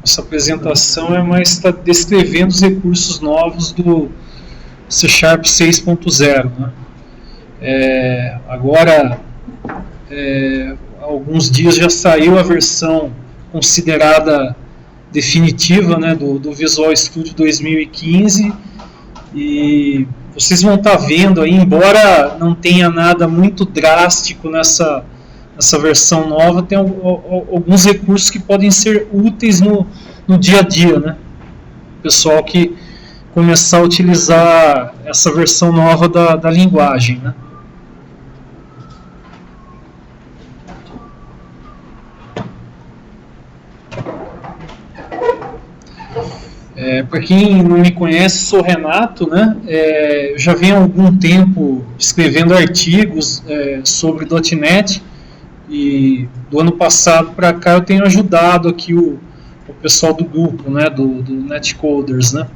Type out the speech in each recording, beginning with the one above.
essa apresentação é mais está descrevendo os recursos novos do C# 6.0, né? Agora, há alguns dias já saiu a versão considerada definitiva, né, do Visual Studio 2015, e vocês vão estar vendo aí, embora não tenha nada muito drástico nessa versão nova, tem alguns recursos que podem ser úteis no dia a dia, né? O pessoal que começar a utilizar essa versão nova da linguagem, né? Para quem não me conhece, sou Renato, né? Eu já venho há algum tempo escrevendo artigos sobre .NET, e do ano passado para cá eu tenho ajudado aqui o pessoal do grupo, né, do Netcoders, né?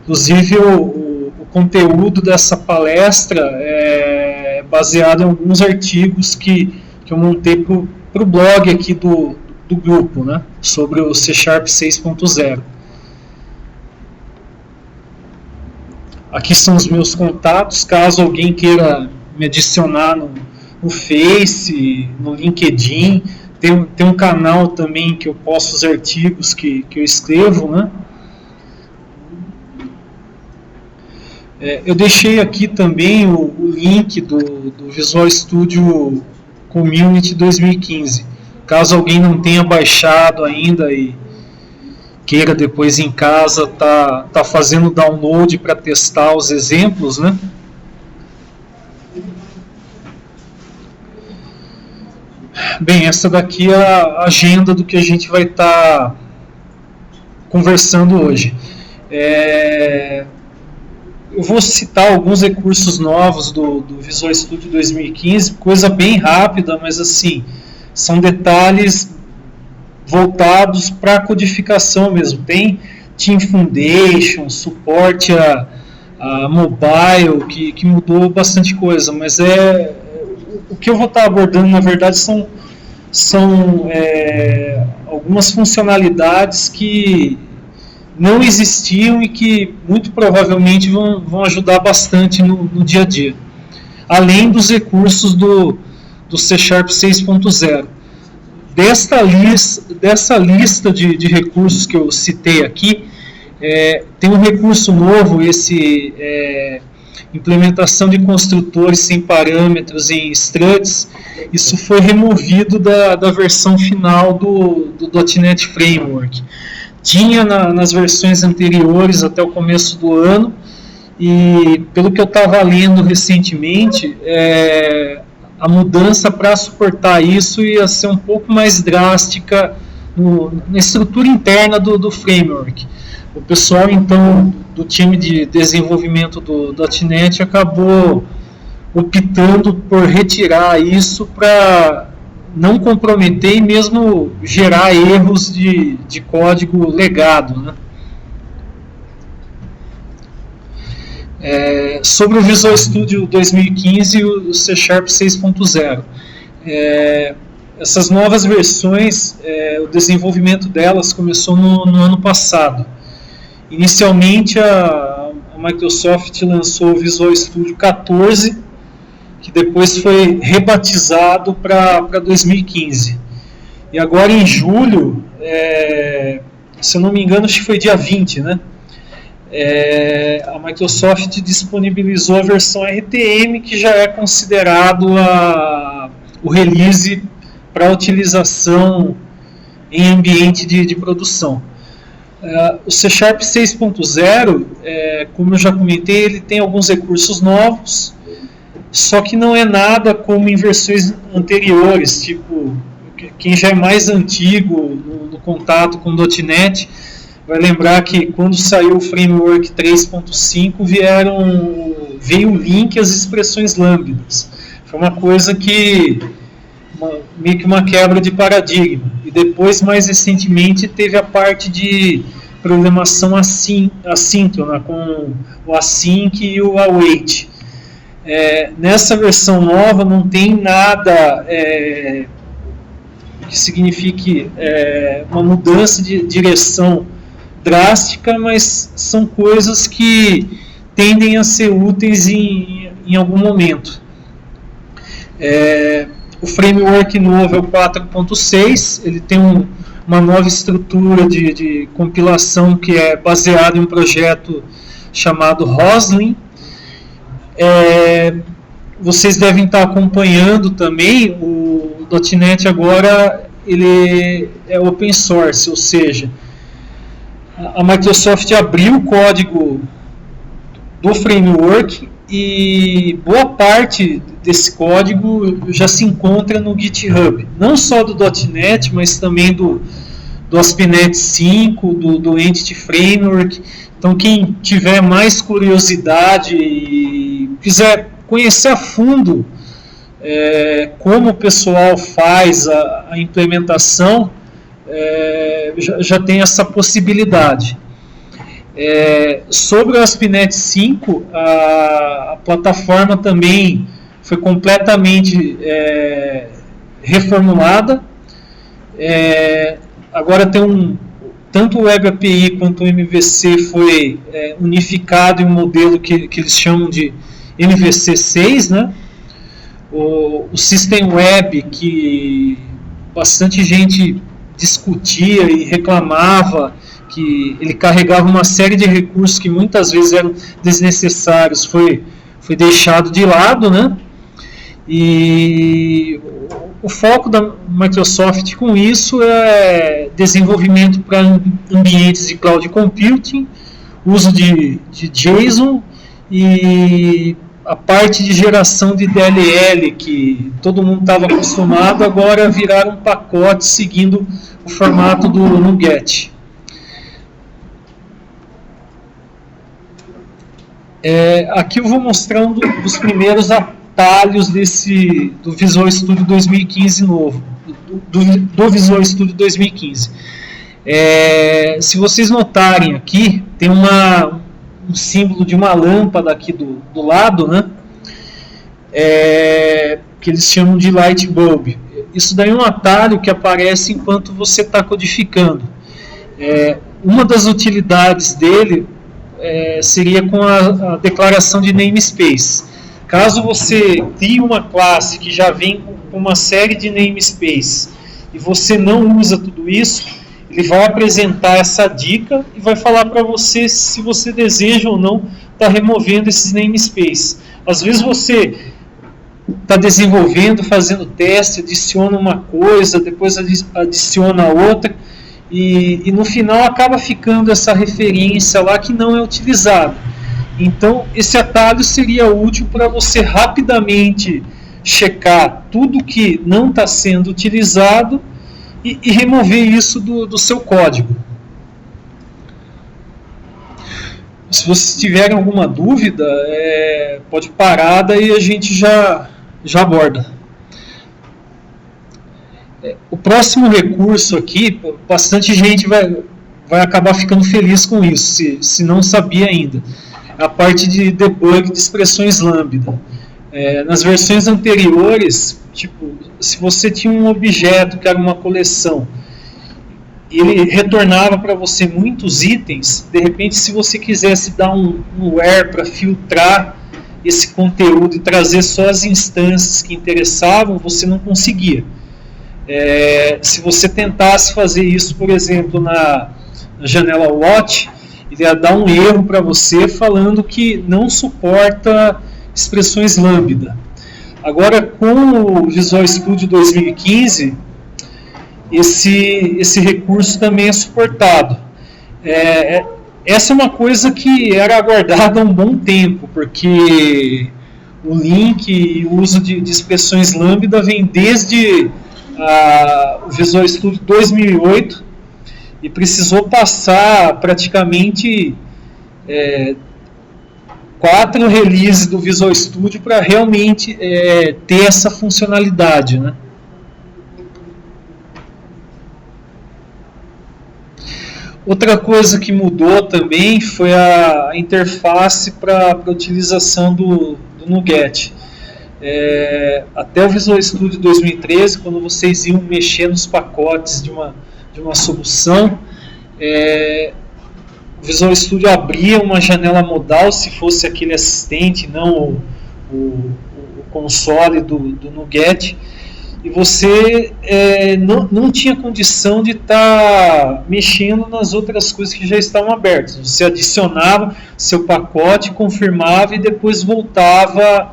Inclusive o conteúdo dessa palestra é baseado em alguns artigos que eu montei para o blog aqui do grupo, né, sobre o C# 6.0. Aqui são os meus contatos, caso alguém queira me adicionar no Face, no LinkedIn. Tem um canal também que eu posto os artigos que eu escrevo, né? Eu deixei aqui também o link do Visual Studio Community 2015. Caso alguém não tenha baixado ainda e queira depois em casa tá fazendo download para testar os exemplos, né? Bem, essa daqui é a agenda do que a gente vai estar conversando hoje. Eu vou citar alguns recursos novos do Visual Studio 2015, coisa bem rápida, mas assim, são detalhes voltados para a codificação mesmo. Tem Team Foundation, suporte a mobile, que mudou bastante coisa, mas o que eu vou estar abordando, na verdade, são algumas funcionalidades que não existiam e que muito provavelmente vão ajudar bastante no dia a dia, além dos recursos do C# 6.0. Dessa lista de recursos que eu citei aqui, tem um recurso novo, implementação de construtores sem parâmetros em struts. Isso foi removido da versão final do .NET Framework. Tinha nas versões anteriores até o começo do ano, e pelo que eu estava lendo recentemente, a mudança para suportar isso ia ser um pouco mais drástica na estrutura interna do framework. O pessoal, então, do time de desenvolvimento do .NET acabou optando por retirar isso para não comprometer e mesmo gerar erros de código legado, né? Sobre o Visual Studio 2015 e o C# 6.0. Essas novas versões, o desenvolvimento delas começou no ano passado. Inicialmente a Microsoft lançou o Visual Studio 14, que depois foi rebatizado para 2015. E agora em julho, se eu não me engano, acho que foi dia 20, né? A Microsoft disponibilizou a versão RTM, que já é considerado o release para utilização em ambiente de produção. O C# 6.0, como eu já comentei, ele tem alguns recursos novos, só que não é nada como em versões anteriores, tipo, quem já é mais antigo no contato com o .NET vai lembrar que quando saiu o Framework 3.5 veio o link às expressões lambdas. Foi uma coisa que meio que uma quebra de paradigma. E depois, mais recentemente, teve a parte de programação assíncrona, com o async e o await. Nessa versão nova não tem nada que signifique uma mudança de direção drástica, mas são coisas que tendem a ser úteis em algum momento. O framework novo é o 4.6, ele tem uma nova estrutura de compilação que é baseada em um projeto chamado Roslyn. Vocês devem estar acompanhando também, o .NET agora ele é open source, ou seja, a Microsoft abriu o código do framework e boa parte desse código já se encontra no GitHub, não só do .NET, mas também do ASP.NET 5, do Entity Framework. Então quem tiver mais curiosidade e quiser conhecer a fundo como o pessoal faz a implementação, já tem essa possibilidade. Sobre o ASP.NET 5, a plataforma também foi completamente reformulada. Agora tem tanto o Web API quanto o MVC foi unificado em um modelo que eles chamam de MVC 6, né? O System Web, que bastante gente discutia e reclamava que ele carregava uma série de recursos que muitas vezes eram desnecessários, foi deixado de lado, né? E o foco da Microsoft com isso é desenvolvimento para ambientes de cloud computing, uso de JSON e a parte de geração de DLL, que todo mundo estava acostumado, agora viraram um pacote seguindo o formato do NuGet. Aqui eu vou mostrar um dos primeiros atalhos do Visual Studio 2015 novo, do Visual Studio 2015. Se vocês notarem aqui, tem um símbolo de uma lâmpada aqui do lado, né? Que eles chamam de light bulb. Isso daí é um atalho que aparece enquanto você está codificando. Uma das utilidades dele seria com a declaração de namespace. Caso você crie uma classe que já vem com uma série de namespace e você não usa tudo isso, ele vai apresentar essa dica e vai falar para você se você deseja ou não estar removendo esses namespace. Às vezes você está desenvolvendo, fazendo teste, adiciona uma coisa, depois adiciona outra, e no final acaba ficando essa referência lá que não é utilizada. Então esse atalho seria útil para você rapidamente checar tudo que não está sendo utilizado e remover isso do seu código. Se vocês tiverem alguma dúvida, pode parar, daí a gente já aborda. O próximo recurso aqui, bastante gente vai acabar ficando feliz com isso, se não sabia ainda. A parte de debug de expressões lambda. Nas versões anteriores, se você tinha um objeto que era uma coleção, ele retornava para você muitos itens, de repente se você quisesse dar um where para filtrar esse conteúdo e trazer só as instâncias que interessavam, você não conseguia. Se você tentasse fazer isso, por exemplo, na janela Watch, ele ia dar um erro para você falando que não suporta expressões lambda. Agora, com o Visual Studio 2015, esse recurso também é suportado. Essa é uma coisa que era aguardada há um bom tempo, porque o link e o uso de expressões lambda vem desde o Visual Studio 2008 e precisou passar praticamente 4 releases do Visual Studio para realmente ter essa funcionalidade, né? Outra coisa que mudou também foi a interface para a utilização do NuGet. até o Visual Studio 2013, quando vocês iam mexer nos pacotes de uma solução, o Visual Studio abria uma janela modal, se fosse aquele assistente, não o console do NuGet, e você não tinha condição de estar mexendo nas outras coisas que já estavam abertas. Você adicionava seu pacote, confirmava e depois voltava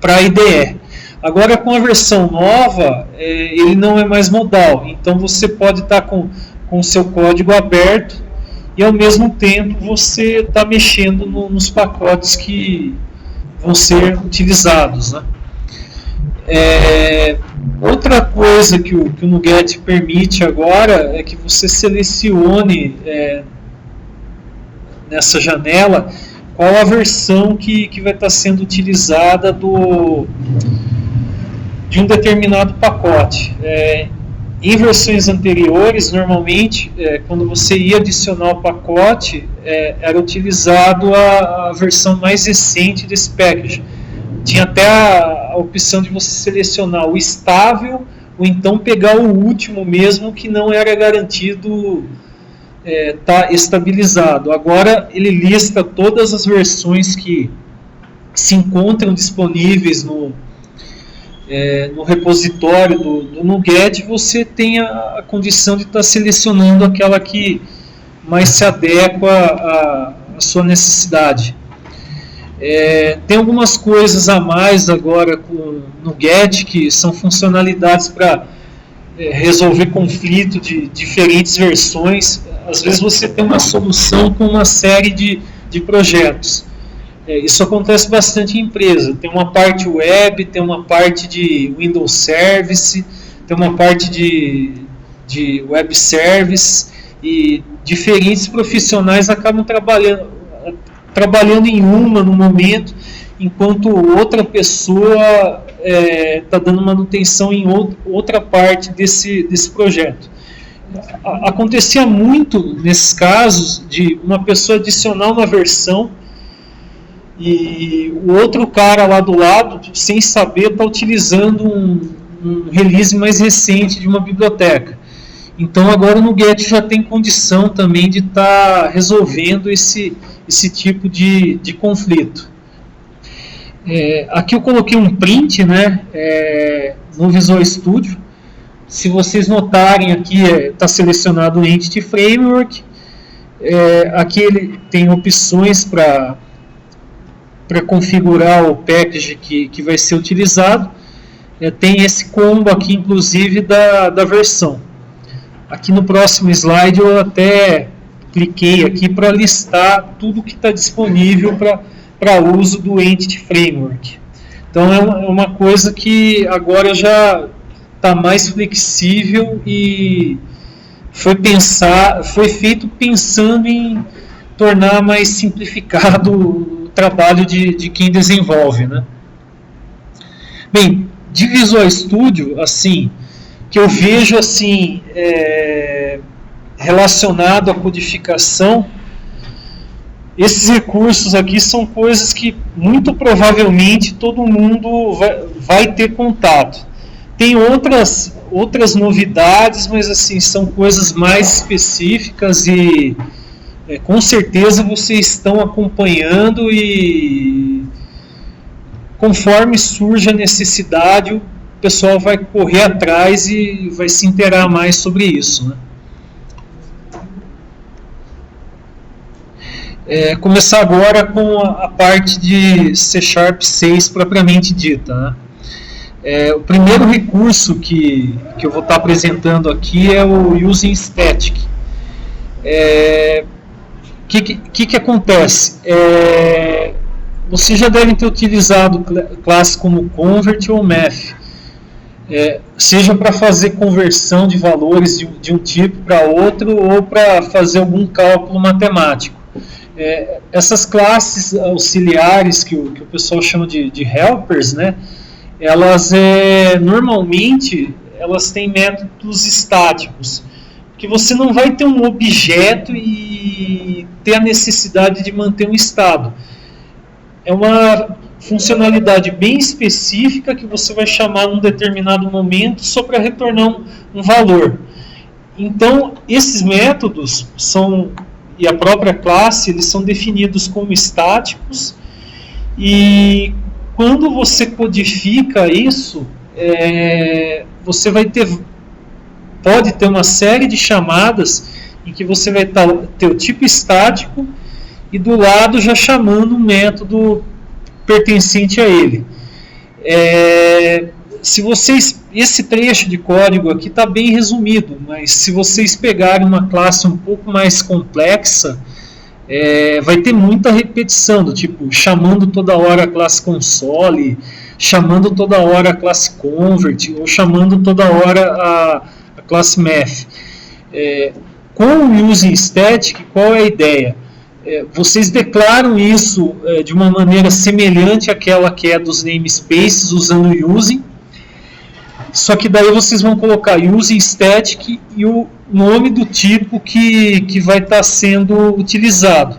para a IDE. Agora, com a versão nova, ele não é mais modal, então você pode estar com o seu código aberto e ao mesmo tempo você está mexendo nos pacotes que vão ser utilizados, né? Outra coisa que o NuGet permite agora é que você selecione nessa janela qual a versão que vai estar sendo utilizada de um determinado pacote. Em versões anteriores, normalmente, quando você ia adicionar o pacote, era utilizado a versão mais recente desse package. Tinha até a opção de você selecionar o estável, ou então pegar o último mesmo, que não era garantido estar estabilizado. Agora ele lista todas as versões que se encontram disponíveis no repositório do NuGet. Você tem a condição de estar selecionando aquela que mais se adequa à sua necessidade. Tem algumas coisas a mais agora com o NuGet, que são funcionalidades para resolver conflito de diferentes versões. Às vezes você tem uma solução com uma série de projetos. Isso acontece bastante em empresa. Tem uma parte web, tem uma parte de Windows Service, tem uma parte de web service, e diferentes profissionais acabam trabalhando em uma no momento, enquanto outra pessoa está dando manutenção em outra parte desse projeto. Acontecia muito nesses casos de uma pessoa adicionar uma versão e o outro cara lá do lado, sem saber, está utilizando um release mais recente de uma biblioteca. Então agora o NuGet já tem condição também de estar resolvendo esse tipo de conflito. Aqui eu coloquei um print, né, no Visual Studio. Se vocês notarem, aqui está selecionado o Entity Framework. Aqui ele tem opções para configurar o package que vai ser utilizado. Tem esse combo aqui, inclusive, da versão. Aqui no próximo slide eu até cliquei aqui para listar tudo que está disponível para uso do Entity Framework. Então é uma coisa que agora já está mais flexível e foi feito pensando em tornar mais simplificado o trabalho de quem desenvolve, né? Bem, de Visual Studio, assim, que eu vejo assim, relacionado à codificação, esses recursos aqui são coisas que muito provavelmente todo mundo vai ter contato. Tem outras novidades, mas assim, são coisas mais específicas e com certeza vocês estão acompanhando, e conforme surge a necessidade, o pessoal vai correr atrás e vai se inteirar mais sobre isso, né? Começar agora com a parte de C# 6 propriamente dita, né? O primeiro recurso que eu vou estar apresentando aqui é o Using Static. Que acontece? Vocês já devem ter utilizado classes como Convert ou Math, seja para fazer conversão de valores de um tipo para outro, ou para fazer algum cálculo matemático. Essas classes auxiliares que o pessoal chama de helpers, né? Elas normalmente elas têm métodos estáticos, que você não vai ter um objeto e ter a necessidade de manter um estado. funcionalidade bem específica que você vai chamar num determinado momento só para retornar um valor. Então, esses métodos e a própria classe, eles são definidos como estáticos, e quando você codifica isso, você pode ter uma série de chamadas em que você vai ter o tipo estático e do lado já chamando um método pertencente a ele. Esse trecho de código aqui está bem resumido, mas se vocês pegarem uma classe um pouco mais complexa, vai ter muita repetição, do tipo chamando toda hora a classe console, chamando toda hora a classe convert, ou chamando toda hora a classe math. Com o using static, qual é a ideia? Vocês declaram isso de uma maneira semelhante àquela que é dos namespaces, usando o using, só que daí vocês vão colocar using static e o nome do tipo que vai estar sendo utilizado.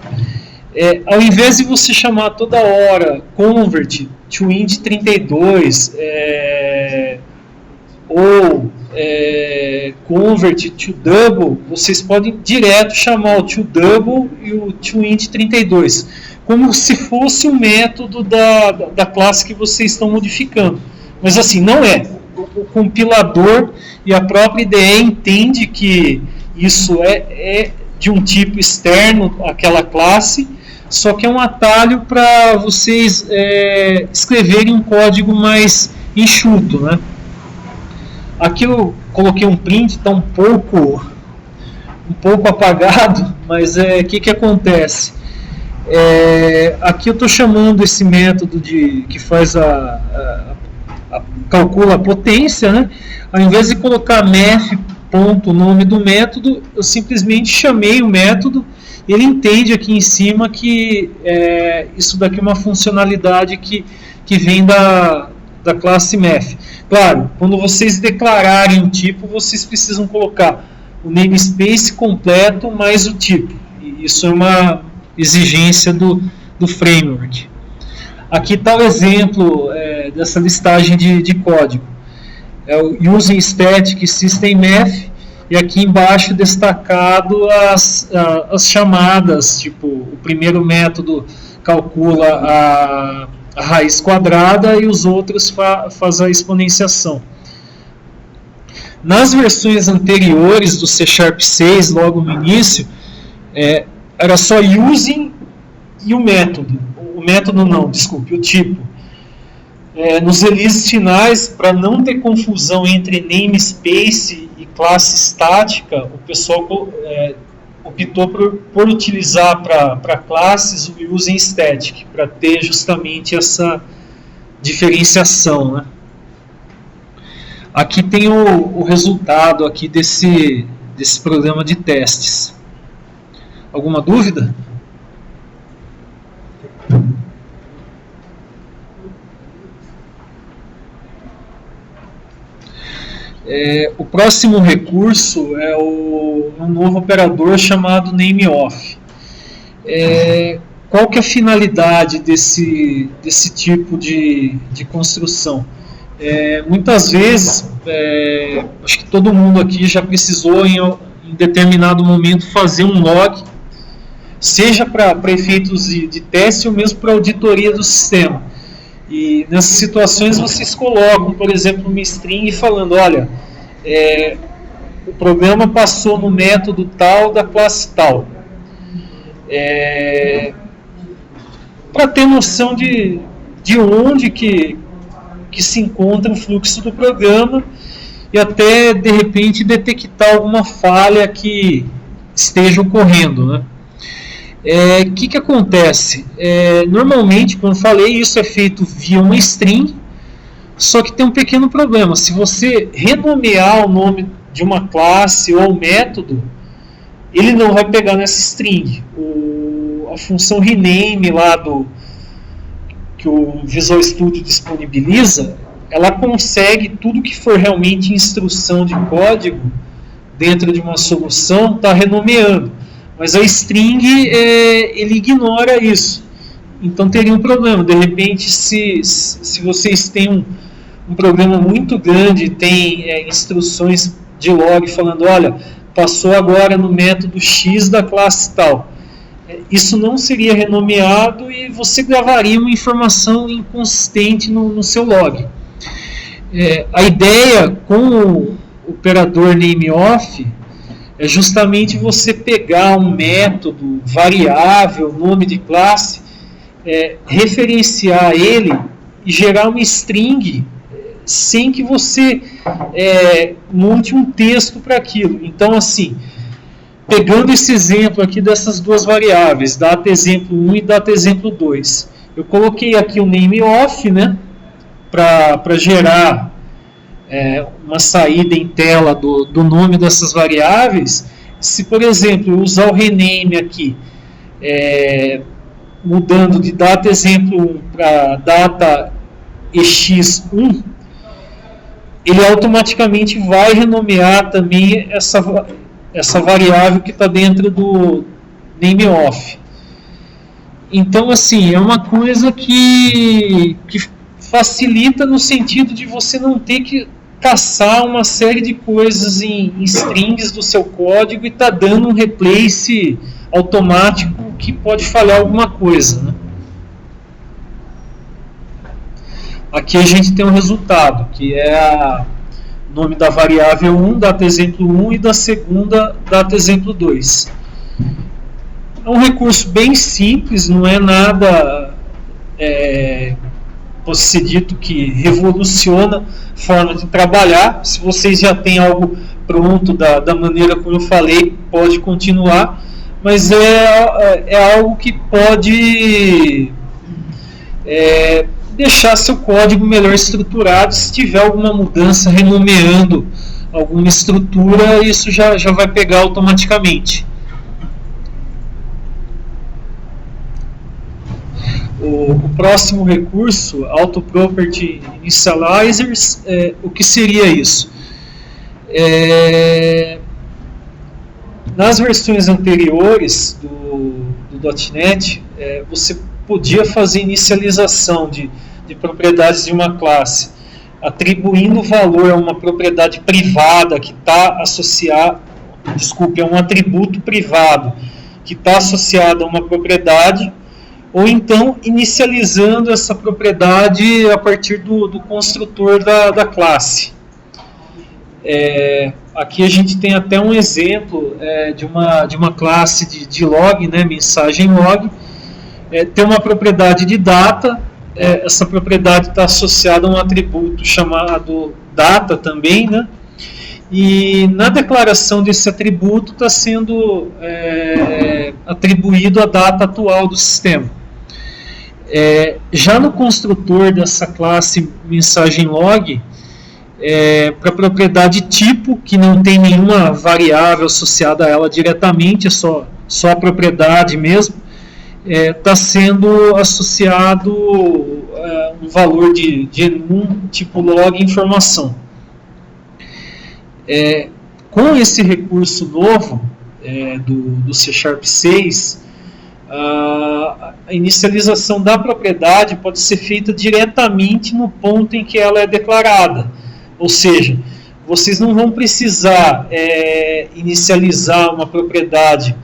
Ao invés de você chamar toda hora convert to int 32 ou convert to double, vocês podem direto chamar o to double e o to int 32, como se fosse um método da classe que vocês estão modificando. Mas assim, não é. O compilador e a própria IDE entende que isso é de um tipo externo àquela classe, só que é um atalho para vocês escreverem um código mais enxuto, né? Aqui eu coloquei um print, está um pouco apagado, mas o que acontece? Aqui eu estou chamando esse método que faz calcula a potência, né? Ao invés de colocar math.nome do método, eu simplesmente chamei o método. Ele entende aqui em cima que isso daqui é uma funcionalidade que vem da classe math. Claro, quando vocês declararem um tipo, vocês precisam colocar o namespace completo mais o tipo. E isso é uma exigência do framework. Aqui está o exemplo dessa listagem de código. O using static system math, e aqui embaixo destacado as chamadas, tipo, o primeiro método calcula a raiz quadrada e os outros faz a exponenciação. Nas versões anteriores do C# 6, logo no início, era só using e o método. O método não, desculpe, o tipo. Nos releases finais, para não ter confusão entre namespace e classe estática, o pessoal optou por utilizar para classes o using static, para ter justamente essa diferenciação, né? Aqui tem o resultado aqui desse programa de testes. Alguma dúvida? O próximo recurso é um novo operador chamado nameOf. Qual que é a finalidade desse tipo de construção? Muitas vezes, acho que todo mundo aqui já precisou em determinado momento fazer um log, seja para efeitos de teste ou mesmo para auditoria do sistema. E nessas situações vocês colocam, por exemplo, uma string falando, olha, o programa passou no método tal da classe tal. Para ter noção de onde que se encontra o fluxo do programa e até, de repente, detectar alguma falha que esteja ocorrendo, né? Que acontece? Normalmente, como eu falei, isso é feito via uma string, só que tem um pequeno problema. Se você renomear o nome de uma classe ou método, ele não vai pegar nessa string. A função rename lá que o Visual Studio disponibiliza, ela consegue tudo que for realmente instrução de código dentro de uma solução, está renomeando. Mas a string, ele ignora isso. então teria um problema. De repente, se vocês têm um programa muito grande, tem instruções de log falando, olha, passou agora no método X da classe tal. Isso não seria renomeado e você gravaria uma informação inconsistente no seu log. A ideia com o operador nameOff é justamente você pegar um método, variável, nome de classe, referenciar ele e gerar uma string sem que você monte um texto para aquilo. Então, assim, pegando esse exemplo aqui dessas duas variáveis, data exemplo 1 e data exemplo 2, eu coloquei aqui o nameOff, né, para gerar uma saída em tela do nome dessas variáveis. Se, por exemplo, eu usar o rename aqui, mudando de data exemplo 1 para data ex1, ele automaticamente vai renomear também essa variável que está dentro do nameOff. Então, assim, é uma coisa que facilita no sentido de você não ter que caçar uma série de coisas em strings do seu código e tá dando um replace automático que pode falhar alguma coisa, né? Aqui a gente tem um resultado, que é o nome da variável 1, data exemplo 1, e da segunda, data exemplo 2. É um recurso bem simples, não é nada, pode ser dito, que revoluciona a forma de trabalhar. Se vocês já têm algo pronto da maneira como eu falei, pode continuar, mas é algo que pode deixar seu código melhor estruturado. Se tiver alguma mudança renomeando alguma estrutura, isso já vai pegar automaticamente. O próximo recurso, Auto Property Initializers, o que seria isso? Nas versões anteriores do .NET, você podia fazer inicialização de propriedades de uma classe, atribuindo valor a uma propriedade privada que está associada, é um atributo privado que está associado a uma propriedade, ou então inicializando essa propriedade a partir do construtor da classe. Aqui a gente tem até um exemplo de uma classe de log, né, mensagem log. Tem uma propriedade de data, essa propriedade está associada a um atributo chamado data também, né? E na declaração desse atributo está sendo atribuído a data atual do sistema. Já no construtor dessa classe mensagem log, para a propriedade tipo, que não tem nenhuma variável associada a ela diretamente, é só a propriedade mesmo, está sendo associado um valor de enum tipo log informação. Com esse recurso novo do C# 6, a inicialização da propriedade pode ser feita diretamente no ponto em que ela é declarada. Ou seja, vocês não vão precisar inicializar uma propriedade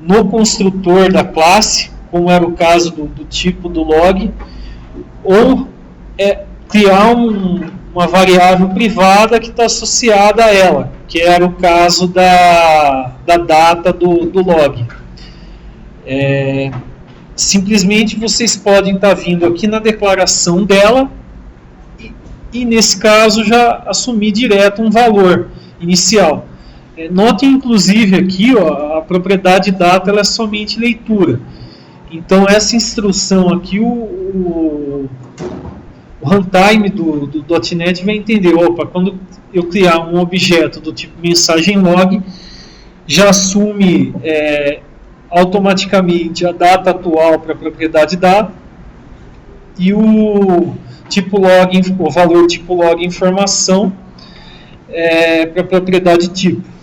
no construtor da classe, como era o caso do tipo do log, ou criar uma variável privada que está associada a ela, que era o caso da data do log. Simplesmente vocês podem estar vindo aqui na declaração dela e nesse caso já assumir direto um valor inicial. Notem inclusive aqui, a propriedade data ela é somente leitura. Então essa instrução aqui, o runtime do .NET vai entender, quando eu criar um objeto do tipo mensagem log, já assume automaticamente a data atual para a propriedade data e o tipo log, o valor tipo log informação para a propriedade tipo.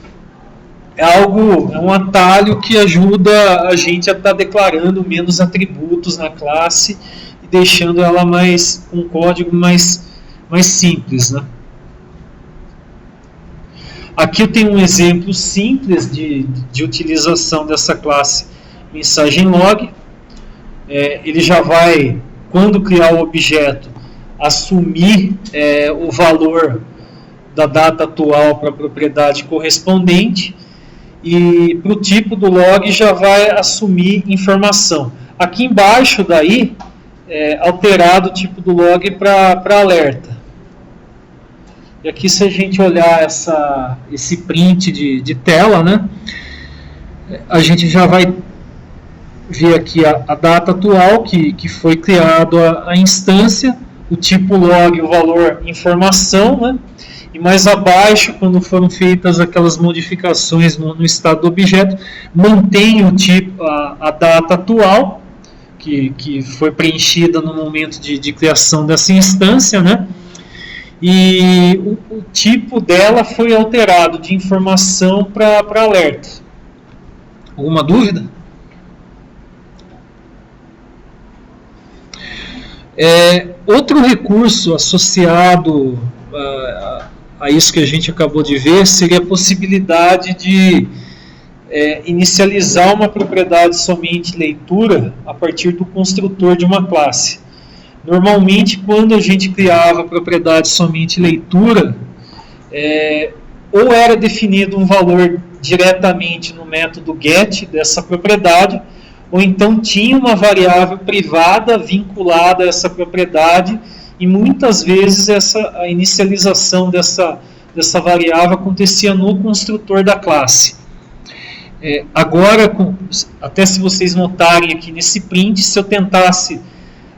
é um atalho que ajuda a gente a estar declarando menos atributos na classe e deixando ela um código mais simples, né? Aqui eu tenho um exemplo simples de utilização dessa classe mensagem log. Ele já vai, quando criar o objeto, assumir o valor da data atual para a propriedade correspondente, e para o tipo do log já vai assumir informação. Aqui embaixo daí alterado o tipo do log para alerta. E aqui, se a gente olhar esse print de tela, né, a gente já vai ver aqui a data atual que foi criada a instância, o tipo log, o valor informação, né, e mais abaixo, quando foram feitas aquelas modificações no estado do objeto, mantém o tipo, a data atual, que foi preenchida no momento de criação dessa instância, né? E o tipo dela foi alterado de informação para alerta. Alguma dúvida? Outro recurso associado a isso que a gente acabou de ver seria a possibilidade de inicializar uma propriedade somente leitura a partir do construtor de uma classe. Normalmente, quando a gente criava a propriedade somente leitura, ou era definido um valor diretamente no método get dessa propriedade, ou então tinha uma variável privada vinculada a essa propriedade, e muitas vezes a inicialização dessa variável acontecia no construtor da classe. Agora, até se vocês notarem aqui nesse print, se eu tentasse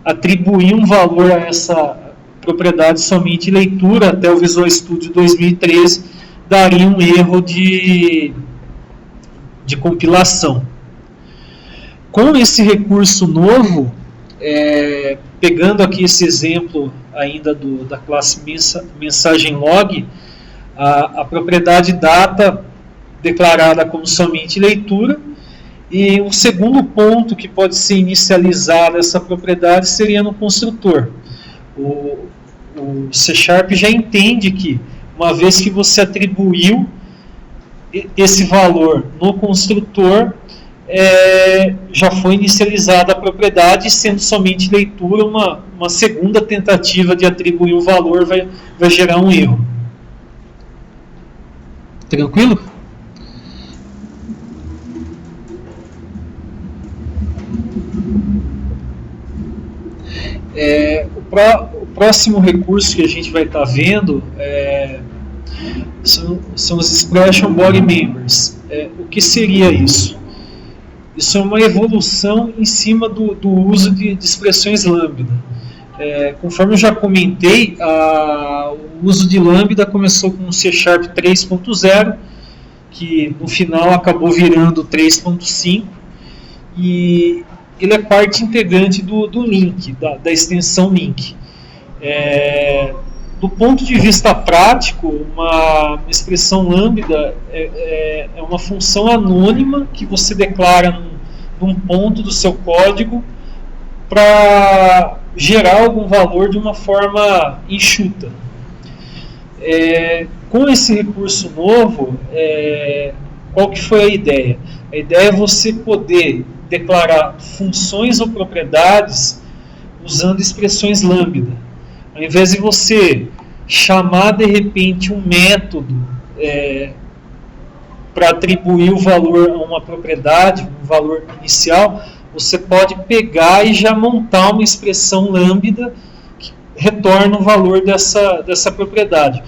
atribuir um valor a essa propriedade somente leitura até o Visual Studio 2013, daria um erro de compilação. Com esse recurso novo, pegando aqui esse exemplo ainda da classe mensagem log, a propriedade data declarada como somente leitura, e um segundo ponto que pode ser inicializado essa propriedade seria no construtor. O C# já entende que, uma vez que você atribuiu esse valor no construtor, já foi inicializada a propriedade, sendo somente leitura, uma segunda tentativa de atribuir o valor vai gerar um erro. Tranquilo? O próximo recurso que a gente vai estar vendo são os Expression Body Members. O que seria isso? Isso é uma evolução em cima do uso de expressões lambda. Conforme eu já comentei, o uso de lambda começou com o C# 3.0, que no final acabou virando 3.5, e ele é parte integrante do link, da extensão link. Do ponto de vista prático, uma expressão lambda é uma função anônima que você declara num ponto do seu código para gerar algum valor de uma forma enxuta. Com esse recurso novo, qual que foi a ideia? A ideia é você poder declarar funções ou propriedades usando expressões lambda. Ao invés de você chamar de repente um método para atribuir o valor a uma propriedade, um valor inicial, você pode pegar e já montar uma expressão lambda que retorna o valor dessa propriedade.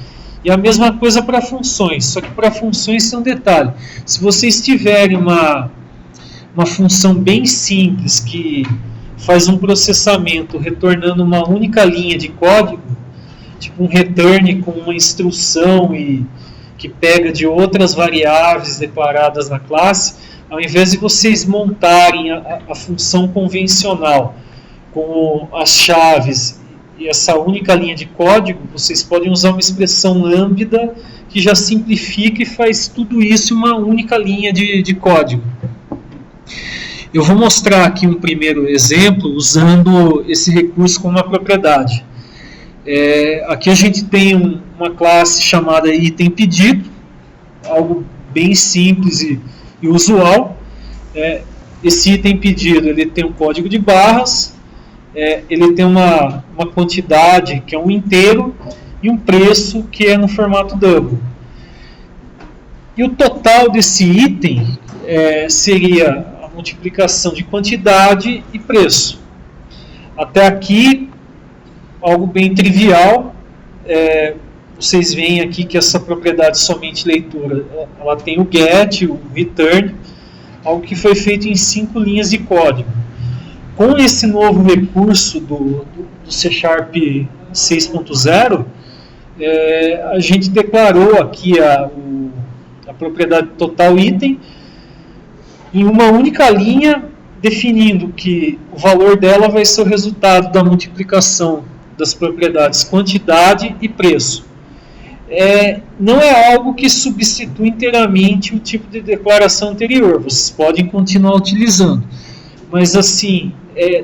E a mesma coisa para funções, só que para funções tem um detalhe. Se vocês tiverem uma função bem simples que faz um processamento retornando uma única linha de código, tipo um return com uma instrução e que pega de outras variáveis declaradas na classe, ao invés de vocês montarem a função convencional com as chaves essa única linha de código, vocês podem usar uma expressão lambda que já simplifica e faz tudo isso em uma única linha de código. Eu vou mostrar aqui um primeiro exemplo usando esse recurso como uma propriedade. Aqui a gente tem uma classe chamada item pedido, algo bem simples e usual. Esse item pedido ele tem um código de barras, ele tem uma quantidade que é um inteiro e um preço que é no formato double. E o total desse item seria a multiplicação de quantidade e preço. Até aqui, algo bem trivial. Vocês veem aqui que essa propriedade somente leitura, ela tem o get, o return, algo que foi feito em 5 linhas de código. Com esse novo recurso do C# 6.0, a gente declarou aqui a propriedade total item em uma única linha, definindo que o valor dela vai ser o resultado da multiplicação das propriedades quantidade e preço. Não é algo que substitui inteiramente o tipo de declaração anterior, vocês podem continuar utilizando, mas assim,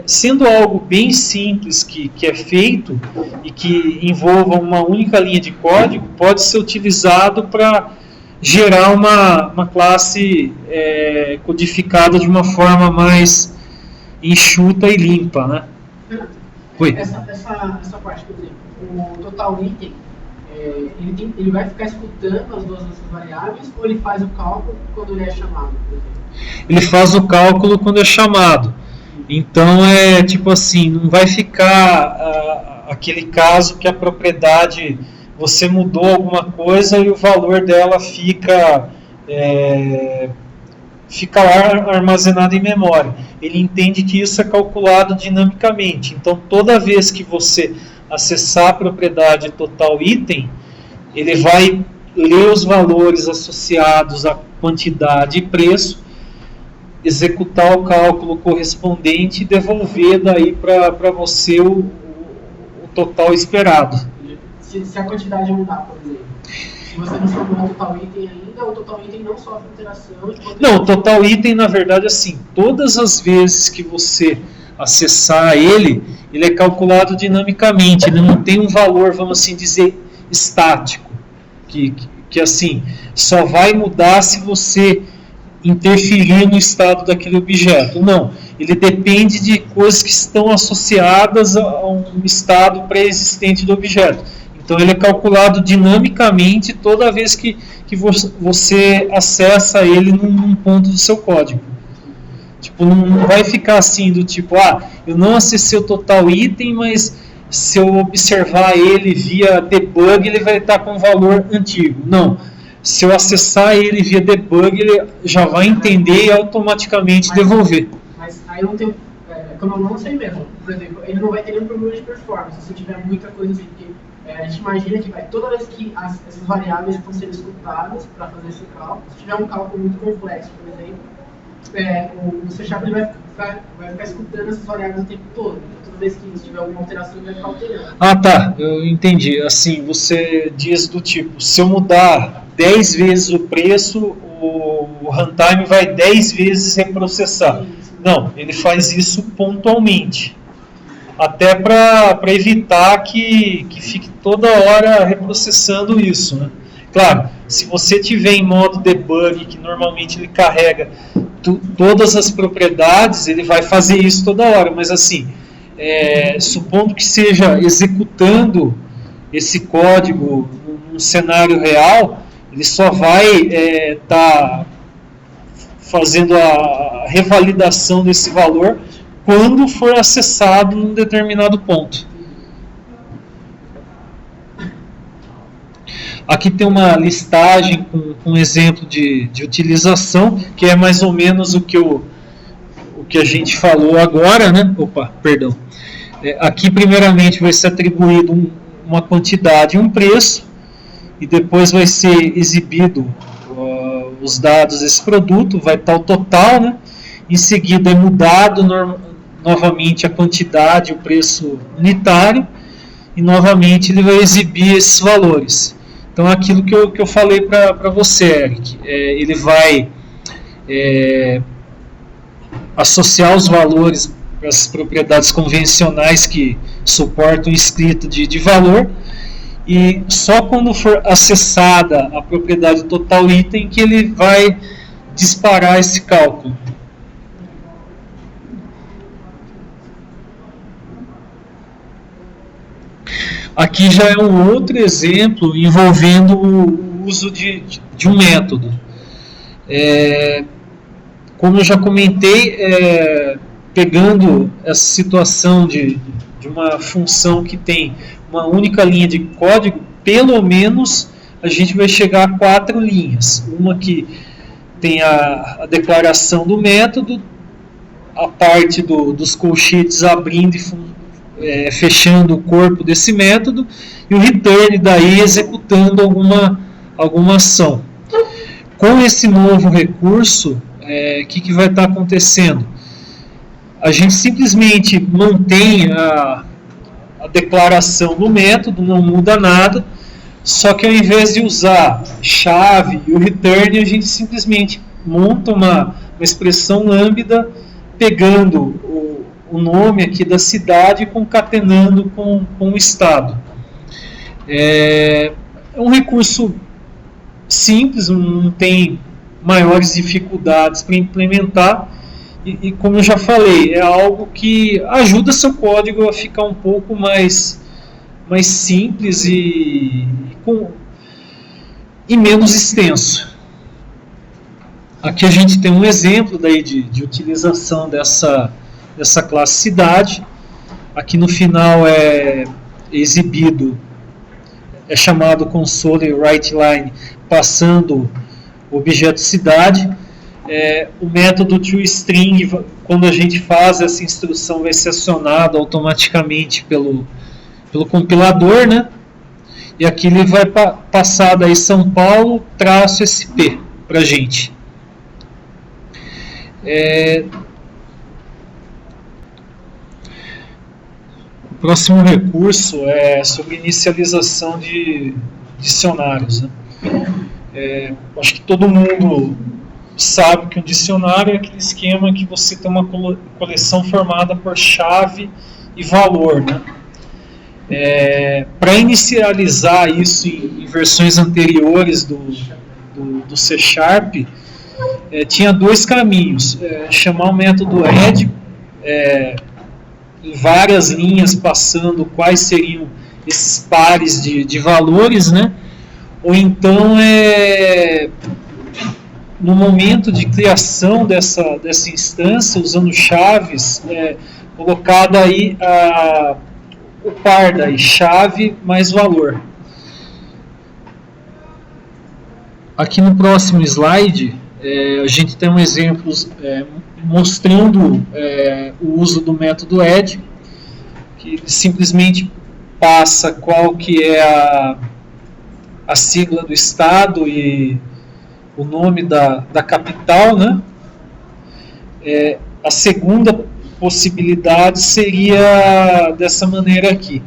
sendo algo bem simples que é feito e que envolva uma única linha de código, pode ser utilizado para gerar uma classe codificada de uma forma mais enxuta e limpa, né? Oi. Essa parte, por exemplo, o total item, ele vai ficar escutando as duas dessas variáveis, ou ele faz o cálculo quando ele é chamado, por exemplo? Ele faz o cálculo quando é chamado. Então tipo assim, não vai ficar aquele caso que a propriedade, você mudou alguma coisa e o valor dela fica lá armazenado em memória. Ele entende que isso é calculado dinamicamente. Então, toda vez que você acessar a propriedade total item, ele vai ler os valores associados à quantidade e preço, executar o cálculo correspondente e devolver daí para você o total esperado. Se a quantidade mudar, por exemplo, se você não somou o total item ainda, o total item não sofre alteração. Não, o total item, na verdade, assim, todas as vezes que você acessar ele é calculado dinamicamente, ele não tem um valor, vamos assim dizer, estático, que assim, só vai mudar se você interferir no estado daquele objeto. Não, ele depende de coisas que estão associadas a um estado pré-existente do objeto. Então ele é calculado dinamicamente toda vez que você acessa ele num ponto do seu código. Tipo, não vai ficar assim do tipo, eu não acessei o total item, mas se eu observar ele via debug, ele vai estar com um valor antigo. Não. Se eu acessar ele via debug, ele já vai entender e automaticamente devolver. Mas aí não tem, como eu não sei mesmo, por exemplo, ele não vai ter nenhum problema de performance se tiver muita coisa assim, porque a gente imagina que toda vez que essas variáveis estão sendo escutadas para fazer esse cálculo, se tiver um cálculo muito complexo, por exemplo, o C# vai ficar escutando essas variáveis o tempo todo. Então, toda vez que tiver alguma alteração, ele vai ficar alterando. Tá, eu entendi. Assim, você diz do tipo, se eu mudar 10 vezes o preço, o runtime vai 10 vezes reprocessar. Não, ele faz isso pontualmente. Até para evitar que fique toda hora reprocessando isso, né? Claro, se você tiver em modo debug, que normalmente ele carrega todas as propriedades, ele vai fazer isso toda hora, mas assim, supondo que seja executando esse código num cenário real, ele só vai estar fazendo a revalidação desse valor quando for acessado num determinado ponto. Aqui tem uma listagem com um exemplo de utilização, que é mais ou menos o que a gente falou agora, né? Perdão. Aqui, primeiramente, vai ser atribuído uma quantidade e um preço, e depois vai ser exibido os dados desse produto, vai estar o total, né? Em seguida é mudado novamente a quantidade, o preço unitário, e novamente ele vai exibir esses valores. Então, aquilo que eu falei para você, Eric, ele vai associar os valores para as propriedades convencionais que suportam escrita de valor, e só quando for acessada a propriedade total item que ele vai disparar esse cálculo. Aqui já é um outro exemplo envolvendo o uso de um método. Como eu já comentei, pegando essa situação de uma função que tem uma única linha de código, pelo menos a gente vai chegar a 4 linhas. Uma que tem a declaração do método, a parte dos colchetes abrindo e fechando o corpo desse método, e o return daí executando alguma ação. Com esse novo recurso, que vai estar acontecendo? A gente simplesmente mantém a declaração do método, não muda nada, só que ao invés de usar chave e o return, a gente simplesmente monta uma expressão lambda, pegando o nome aqui da cidade e concatenando com o estado. É um recurso simples, não tem maiores dificuldades para implementar, e como eu já falei, é algo que ajuda seu código a ficar um pouco mais simples e menos extenso. Aqui a gente tem um exemplo daí de utilização dessa classe cidade. Aqui no final é exibido, é chamado console writeLine, passando o objeto cidade. O método toString, quando a gente faz essa instrução, vai ser acionado automaticamente pelo compilador, né? E aqui ele vai passar daí São Paulo -SP para a gente. O próximo recurso é sobre inicialização de dicionários, né? Acho que todo mundo sabe que um dicionário é aquele esquema que você tem uma coleção formada por chave e valor, né? Para inicializar isso em versões anteriores do C#, tinha 2 caminhos: chamar o método add em várias linhas, passando quais seriam esses pares de valores, né? Ou então, no momento de criação dessa instância, usando chaves, colocado aí o par daí, chave mais valor. Aqui no próximo slide, a gente tem um exemplo mostrando o uso do método add, que simplesmente passa qual que é a sigla do estado e o nome da capital, né? A segunda possibilidade seria dessa maneira aqui,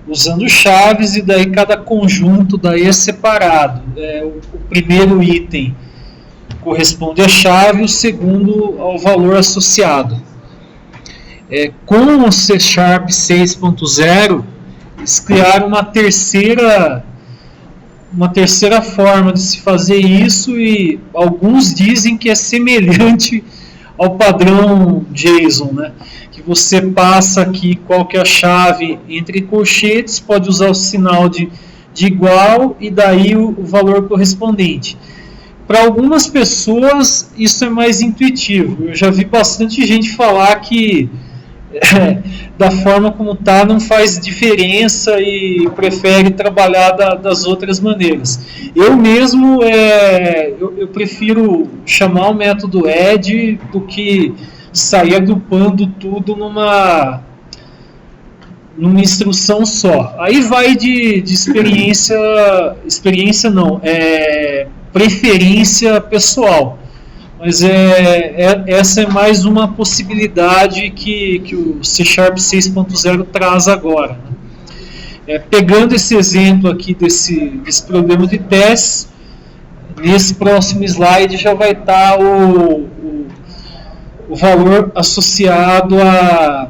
usando chaves, e daí cada conjunto daí é separado. O primeiro item corresponde à chave, o segundo ao valor associado. Com o C# 6.0, eles criaram uma terceira forma de se fazer isso, e alguns dizem que é semelhante ao padrão JSON, né? Que você passa aqui qual que é a chave entre colchetes, pode usar o sinal de igual e daí o valor correspondente. Para algumas pessoas isso é mais intuitivo. Eu já vi bastante gente falar que da forma como está não faz diferença e prefere trabalhar das outras maneiras. Eu mesmo eu prefiro chamar o método add do que sair agrupando tudo numa instrução só. Aí vai de experiência não, preferência pessoal. Mas essa é mais uma possibilidade que o C# 6.0 traz agora, né? Pegando esse exemplo aqui desse programa de testes, nesse próximo slide já vai estar o valor associado a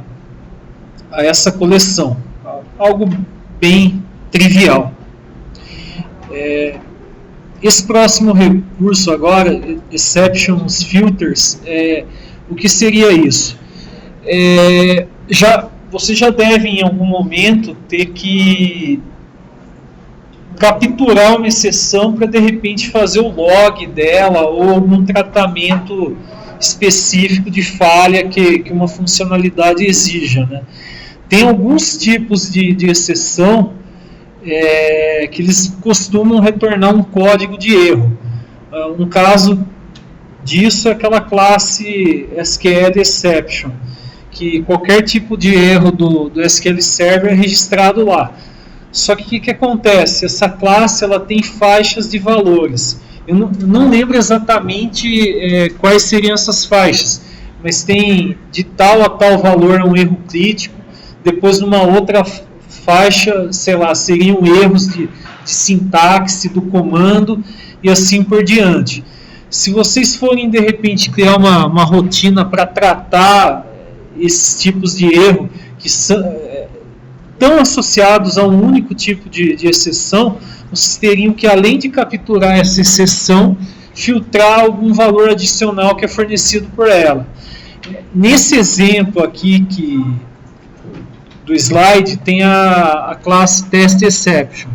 essa coleção. Algo bem trivial. Esse próximo recurso agora, Exceptions Filters, o que seria isso? Você já deve em algum momento ter que capturar uma exceção para de repente fazer o log dela ou algum tratamento específico de falha que uma funcionalidade exija, né? Tem alguns tipos de exceção que eles costumam retornar um código de erro. Um caso disso é aquela classe SQL Exception, que qualquer tipo de erro do SQL Server é registrado lá. Só que o que acontece? Essa classe ela tem faixas de valores. Eu não lembro exatamente quais seriam essas faixas, mas tem de tal a tal valor um erro crítico, depois numa outra faixa, sei lá, seriam erros de sintaxe do comando e assim por diante. Se vocês forem de repente criar uma rotina para tratar esses tipos de erro que estão associados a um único tipo de exceção, vocês teriam que, além de capturar essa exceção, filtrar algum valor adicional que é fornecido por ela. Nesse exemplo aqui do slide, tem a classe TestException.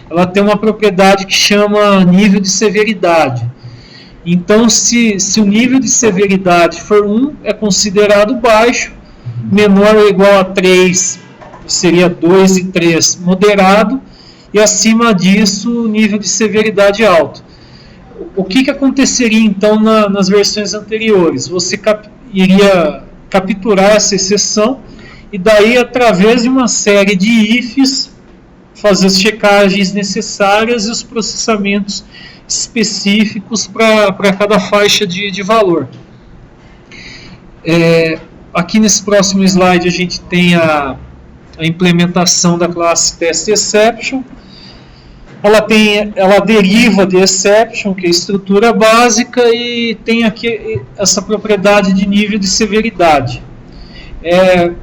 Ela tem uma propriedade que chama nível de severidade. Então, se o nível de severidade for 1, é considerado baixo, menor ou igual a 3 seria 2 e 3 moderado, e acima disso, nível de severidade alto. O que aconteceria então nas versões anteriores? Você iria capturar essa exceção e daí, através de uma série de ifs, fazer as checagens necessárias e os processamentos específicos para cada faixa de valor. Aqui nesse próximo slide a gente tem a implementação da classe TestException. Ela deriva de Exception, que é a estrutura básica, e tem aqui essa propriedade de nível de severidade.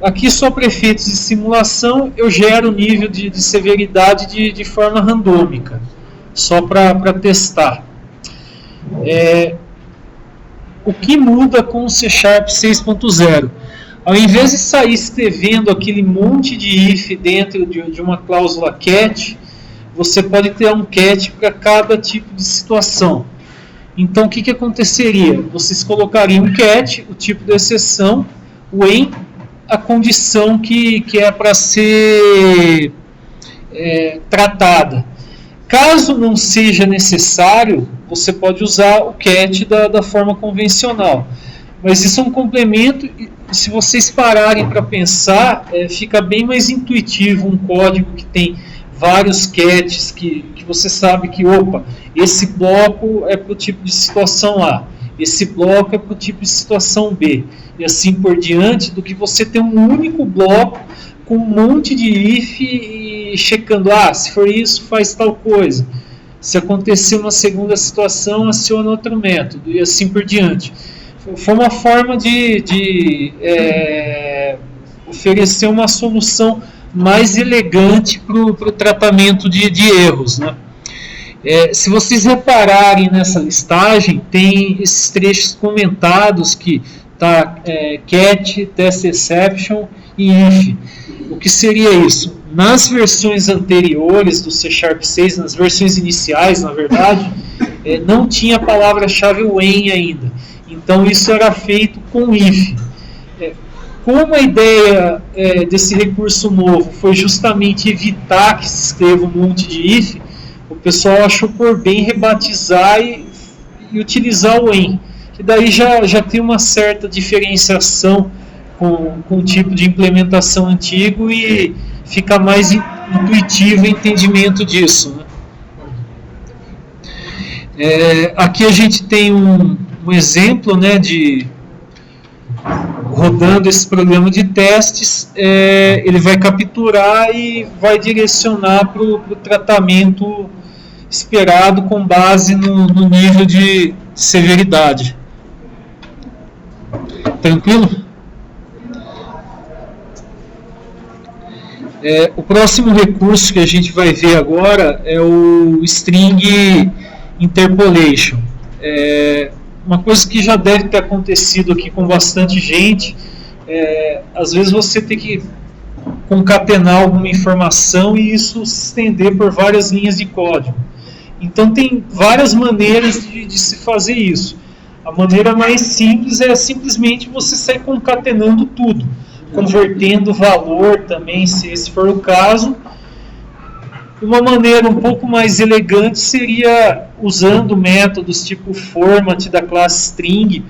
Aqui, só para efeitos de simulação, eu gero o nível de severidade de forma randômica, só para testar. O que muda com o C# 6.0? Ao invés de sair escrevendo aquele monte de if dentro de uma cláusula cat, você pode criar um cat para cada tipo de situação. Então, o que aconteceria? Vocês colocariam um cat, o tipo de exceção, o em, a condição que é para ser tratada. Caso não seja necessário, você pode usar o cat da forma convencional. Mas isso é um complemento, e se vocês pararem para pensar, fica bem mais intuitivo um código que tem vários cats, que você sabe que, esse bloco é para o tipo de situação A, esse bloco é para o tipo de situação B, e assim por diante, do que você ter um único bloco com um monte de if e checando, se for isso, faz tal coisa. Se acontecer uma segunda situação, aciona outro método, e assim por diante. Foi uma forma de oferecer uma solução mais elegante para o tratamento de erros, né? Se vocês repararem nessa listagem, tem esses trechos comentados que está cat, TestException e if. O que seria isso? Nas versões anteriores do C# 6, nas versões iniciais, na verdade, não tinha a palavra-chave when ainda. Então isso era feito com if. Como a ideia desse recurso novo foi justamente evitar que se escreva um monte de if, o pessoal achou por bem rebatizar e utilizar o when, que daí já tem uma certa diferenciação com o tipo de implementação antigo e fica mais intuitivo o entendimento disso, né? Aqui a gente tem um exemplo, né, de rodando esse programa de testes, ele vai capturar e vai direcionar para o tratamento esperado com base no nível de severidade. Tranquilo? O próximo recurso que a gente vai ver agora é o String Interpolation. Uma coisa que já deve ter acontecido aqui com bastante gente, às vezes você tem que concatenar alguma informação e isso se estender por várias linhas de código. Então tem várias maneiras de se fazer isso. A maneira mais simples é simplesmente você sair concatenando tudo, convertendo valor também, se esse for o caso. Uma maneira um pouco mais elegante seria usando métodos tipo format da classe string,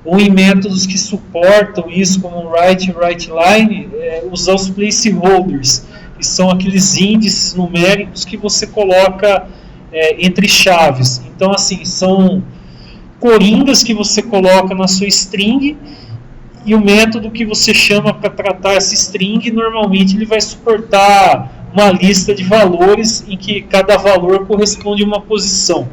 ou em métodos que suportam isso, como write e writeLine, usar os placeholders, que são aqueles índices numéricos que você coloca entre chaves. Então, assim, são coringas que você coloca na sua string, e o método que você chama para tratar essa string, normalmente ele vai suportar uma lista de valores em que cada valor corresponde a uma posição.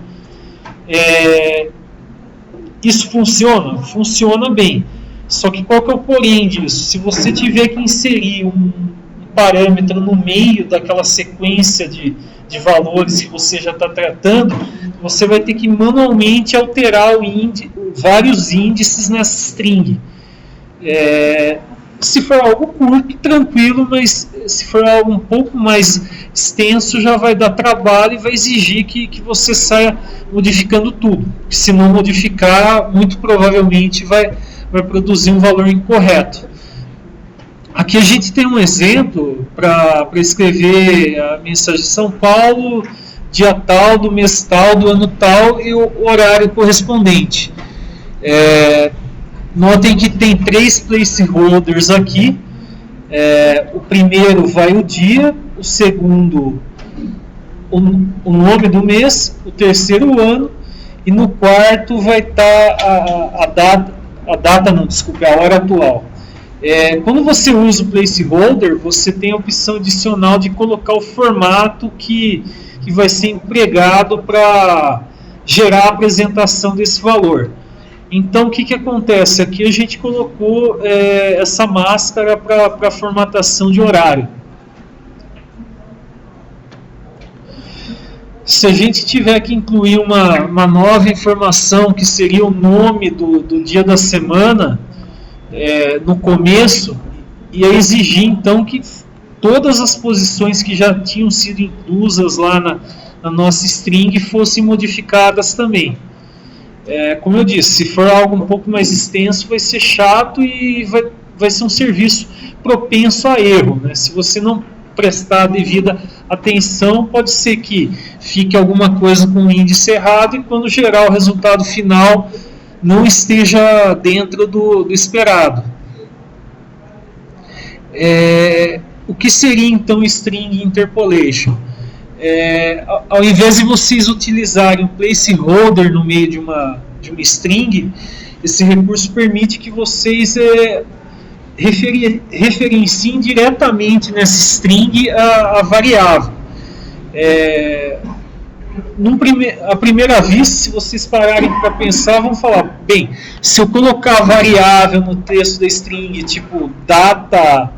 Isso funciona? Funciona bem. Só que qual que é o porém disso? Se você tiver que inserir um parâmetro no meio daquela sequência de valores que você já está tratando, você vai ter que manualmente alterar vários índices nessa string. Se for algo curto, tranquilo, mas se for algo um pouco mais extenso, já vai dar trabalho e vai exigir que você saia modificando tudo. Se não modificar, muito provavelmente vai produzir um valor incorreto. Aqui a gente tem um exemplo para escrever a mensagem de São Paulo, dia tal, do mês tal, do ano tal e o horário correspondente. Notem que tem 3 placeholders aqui. O primeiro vai o dia, o segundo o nome do mês, o terceiro o ano, e no quarto vai estar a hora atual. Quando você usa o placeholder, você tem a opção adicional de colocar o formato que vai ser empregado para gerar a apresentação desse valor. Então, o que acontece? Aqui a gente colocou essa máscara para formatação de horário. Se a gente tiver que incluir uma nova informação, que seria o nome do dia da semana, no começo, ia exigir então que todas as posições que já tinham sido inclusas lá na nossa string fossem modificadas também. Como eu disse, se for algo um pouco mais extenso, vai ser chato e vai ser um serviço propenso a erro, né? Se você não prestar a devida atenção, pode ser que fique alguma coisa com o índice errado e quando gerar o resultado final não esteja dentro do esperado. O que seria então string interpolation? Ao invés de vocês utilizarem um placeholder no meio de uma string, esse recurso permite que vocês referenciem diretamente nessa string a variável. À primeira vista, se vocês pararem para pensar, vão falar, bem, se eu colocar a variável no texto da string, tipo data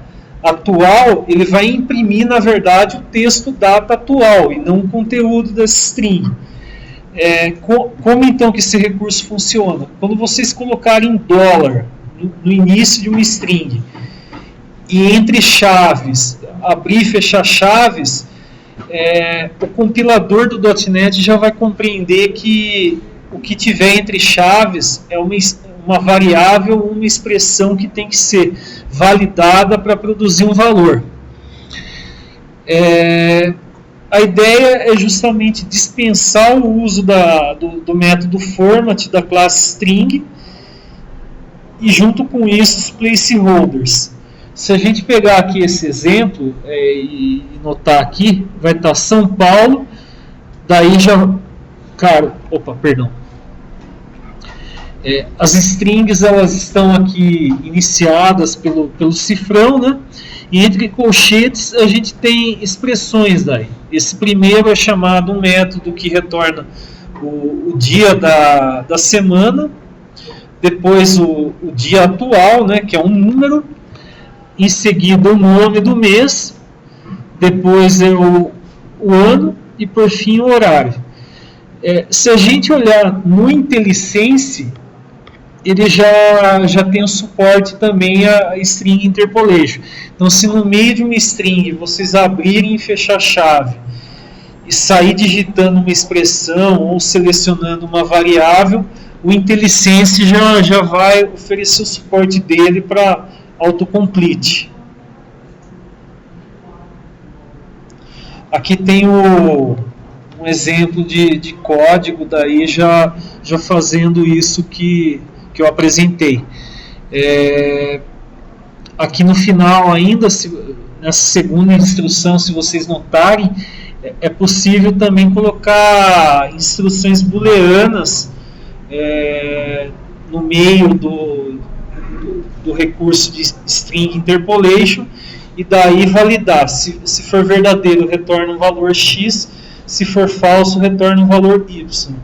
atual, ele vai imprimir, na verdade, o texto data atual e não o conteúdo dessa string. Como então que esse recurso funciona? Quando vocês colocarem $, no início de uma string, e entre chaves, abrir e fechar chaves, o compilador do .NET já vai compreender que o que tiver entre chaves é uma variável, uma expressão que tem que ser validada para produzir um valor. A ideia é justamente dispensar o uso do método format da classe string e junto com isso os placeholders. Se a gente pegar aqui esse exemplo e notar aqui, vai estar São Paulo, daí já... As strings elas estão aqui iniciadas pelo cifrão, né? E entre colchetes a gente tem expressões daí. Esse primeiro é chamado um método que retorna o dia da semana, depois o dia atual, né, que é um número, em seguida o nome do mês, depois é o ano e por fim o horário. Se a gente olhar no IntelliSense, ele já tem o suporte também a string interpolation. Então, se no meio de uma string vocês abrirem e fechar a chave e sair digitando uma expressão ou selecionando uma variável, o IntelliSense já vai oferecer o suporte dele para autocomplete. Aqui tem um exemplo de código daí já fazendo isso que eu apresentei. Aqui no final ainda, nessa segunda instrução, se vocês notarem, é possível também colocar instruções booleanas no meio do recurso de string interpolation e daí validar. Se for verdadeiro, retorna um valor X, se for falso, retorna um valor Y.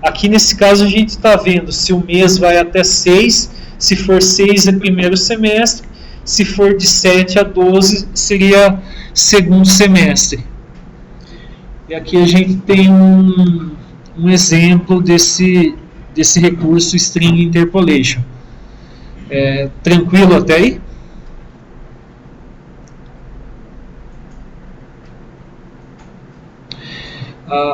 Aqui nesse caso a gente está vendo se o mês vai até 6, se for 6 é primeiro semestre, se for de 7 a 12 seria segundo semestre. E aqui a gente tem um exemplo desse recurso string interpolation. Tranquilo até aí?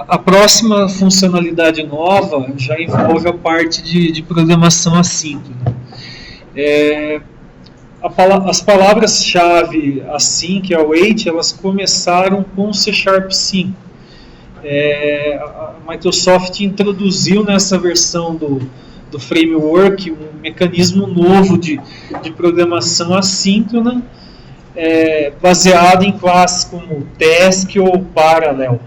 A próxima funcionalidade nova já envolve a parte de programação assíncrona. As palavras-chave assim, que é o await, elas começaram com C# 5. A Microsoft introduziu nessa versão do framework um mecanismo novo de programação assíncrona, baseado em classes como task ou parallel.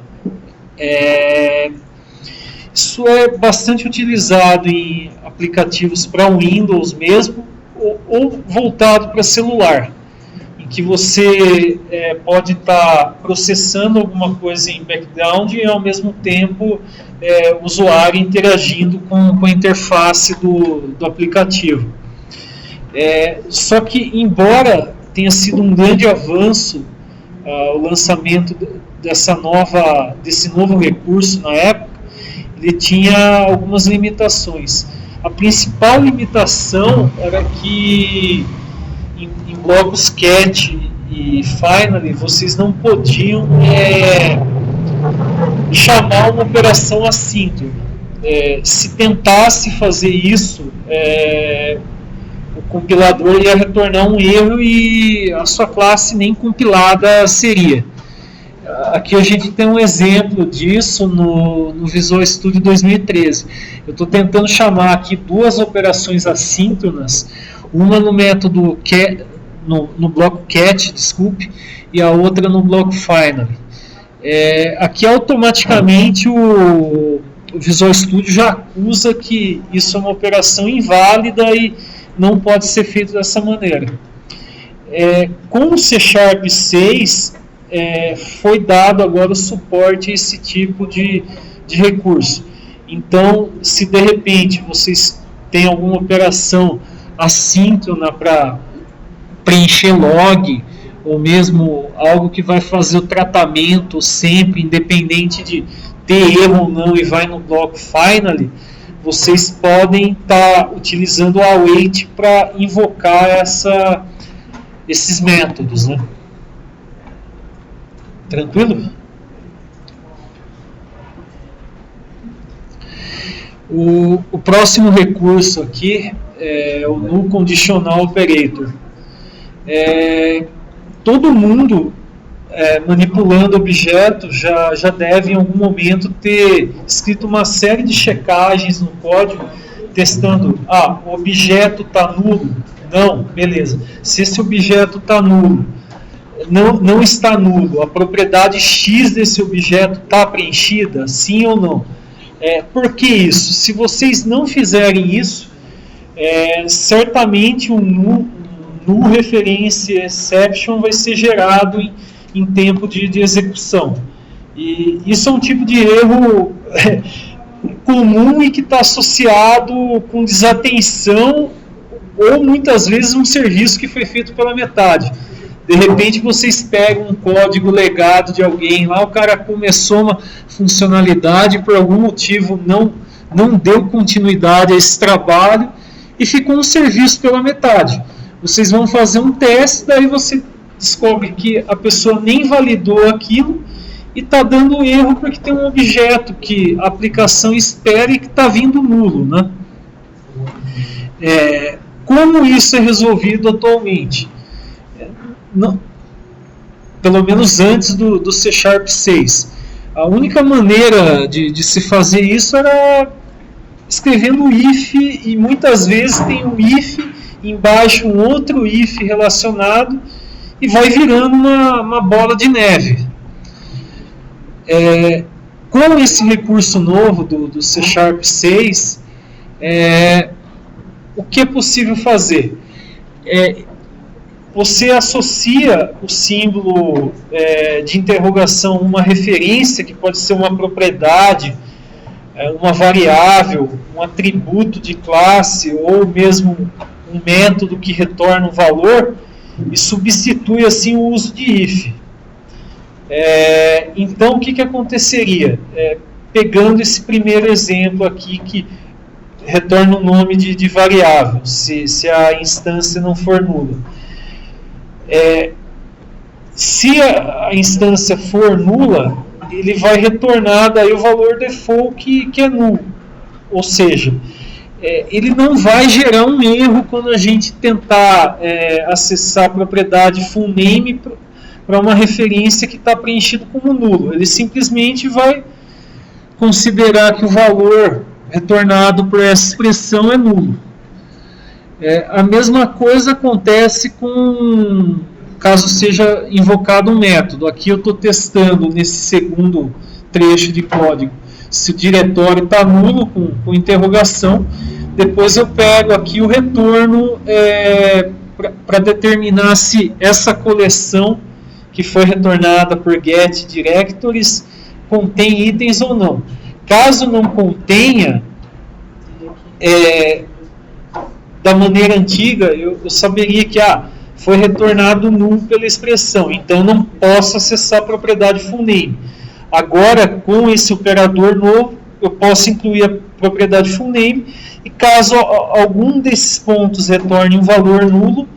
Isso é bastante utilizado em aplicativos para Windows mesmo, ou voltado para celular, em que você pode estar processando alguma coisa em background e ao mesmo tempo o usuário interagindo com a interface do aplicativo. Só que, embora tenha sido um grande avanço o lançamento desse novo recurso na época, ele tinha algumas limitações. A principal limitação era que em blocos cat e finally vocês não podiam chamar uma operação assíncrona. Se tentasse fazer isso, o compilador ia retornar um erro e a sua classe nem compilada seria. Aqui a gente tem um exemplo disso no Visual Studio 2013. Eu estou tentando chamar aqui duas operações assíncronas, uma no método no bloco cat, desculpe, e a outra no bloco finally. Aqui automaticamente o Visual Studio já acusa que isso é uma operação inválida e não pode ser feito dessa maneira. Com o C# 6 foi dado agora o suporte a esse tipo de recurso. Então, se de repente vocês têm alguma operação assíncrona para preencher log, ou mesmo algo que vai fazer o tratamento sempre, independente de ter erro ou não, e vai no bloco finally, vocês podem estar utilizando o await para invocar esses métodos, né? Tranquilo? O próximo recurso aqui é o Null Conditional Operator. Todo mundo manipulando objetos já deve em algum momento ter escrito uma série de checagens no código testando, o objeto está nulo? Não, beleza. Se esse objeto está nulo, não está nulo, a propriedade X desse objeto está preenchida, sim ou não? Por que isso? Se vocês não fizerem isso, certamente um null reference exception vai ser gerado em tempo de execução. E isso é um tipo de erro comum e que está associado com desatenção ou muitas vezes um serviço que foi feito pela metade. De repente vocês pegam um código legado de alguém lá, o cara começou uma funcionalidade, por algum motivo não deu continuidade a esse trabalho e ficou um serviço pela metade. Vocês vão fazer um teste, daí você descobre que a pessoa nem validou aquilo e está dando erro porque tem um objeto que a aplicação espera e que está vindo nulo, né? Como isso é resolvido atualmente? Não, pelo menos antes do C# 6. A única maneira de se fazer isso era escrevendo if, e muitas vezes tem um if, embaixo um outro if relacionado, e vai virando uma bola de neve. Com esse recurso novo do C# 6, o que é possível fazer? Você associa o símbolo de interrogação a uma referência, que pode ser uma propriedade, uma variável, um atributo de classe, ou mesmo um método que retorna um valor, e substitui assim o uso de if. Então, o que aconteceria? Pegando esse primeiro exemplo aqui, que retorna o nome de variável, se a instância não for nula. Se a instância for nula, ele vai retornar daí o valor default que é nulo. Ou seja, ele não vai gerar um erro quando a gente tentar acessar a propriedade fullName para uma referência que está preenchido como nulo. Ele simplesmente vai considerar que o valor retornado por essa expressão é nulo. A mesma coisa acontece caso seja invocado um método. Aqui eu estou testando nesse segundo trecho de código se o diretório está nulo com interrogação. Depois eu pego aqui o retorno para determinar se essa coleção que foi retornada por getDirectories contém itens ou não. Caso não contenha, da maneira antiga, eu saberia que foi retornado null pela expressão, então não posso acessar a propriedade fullName. Agora, com esse operador novo, eu posso incluir a propriedade fullName, e caso algum desses pontos retorne um valor nulo,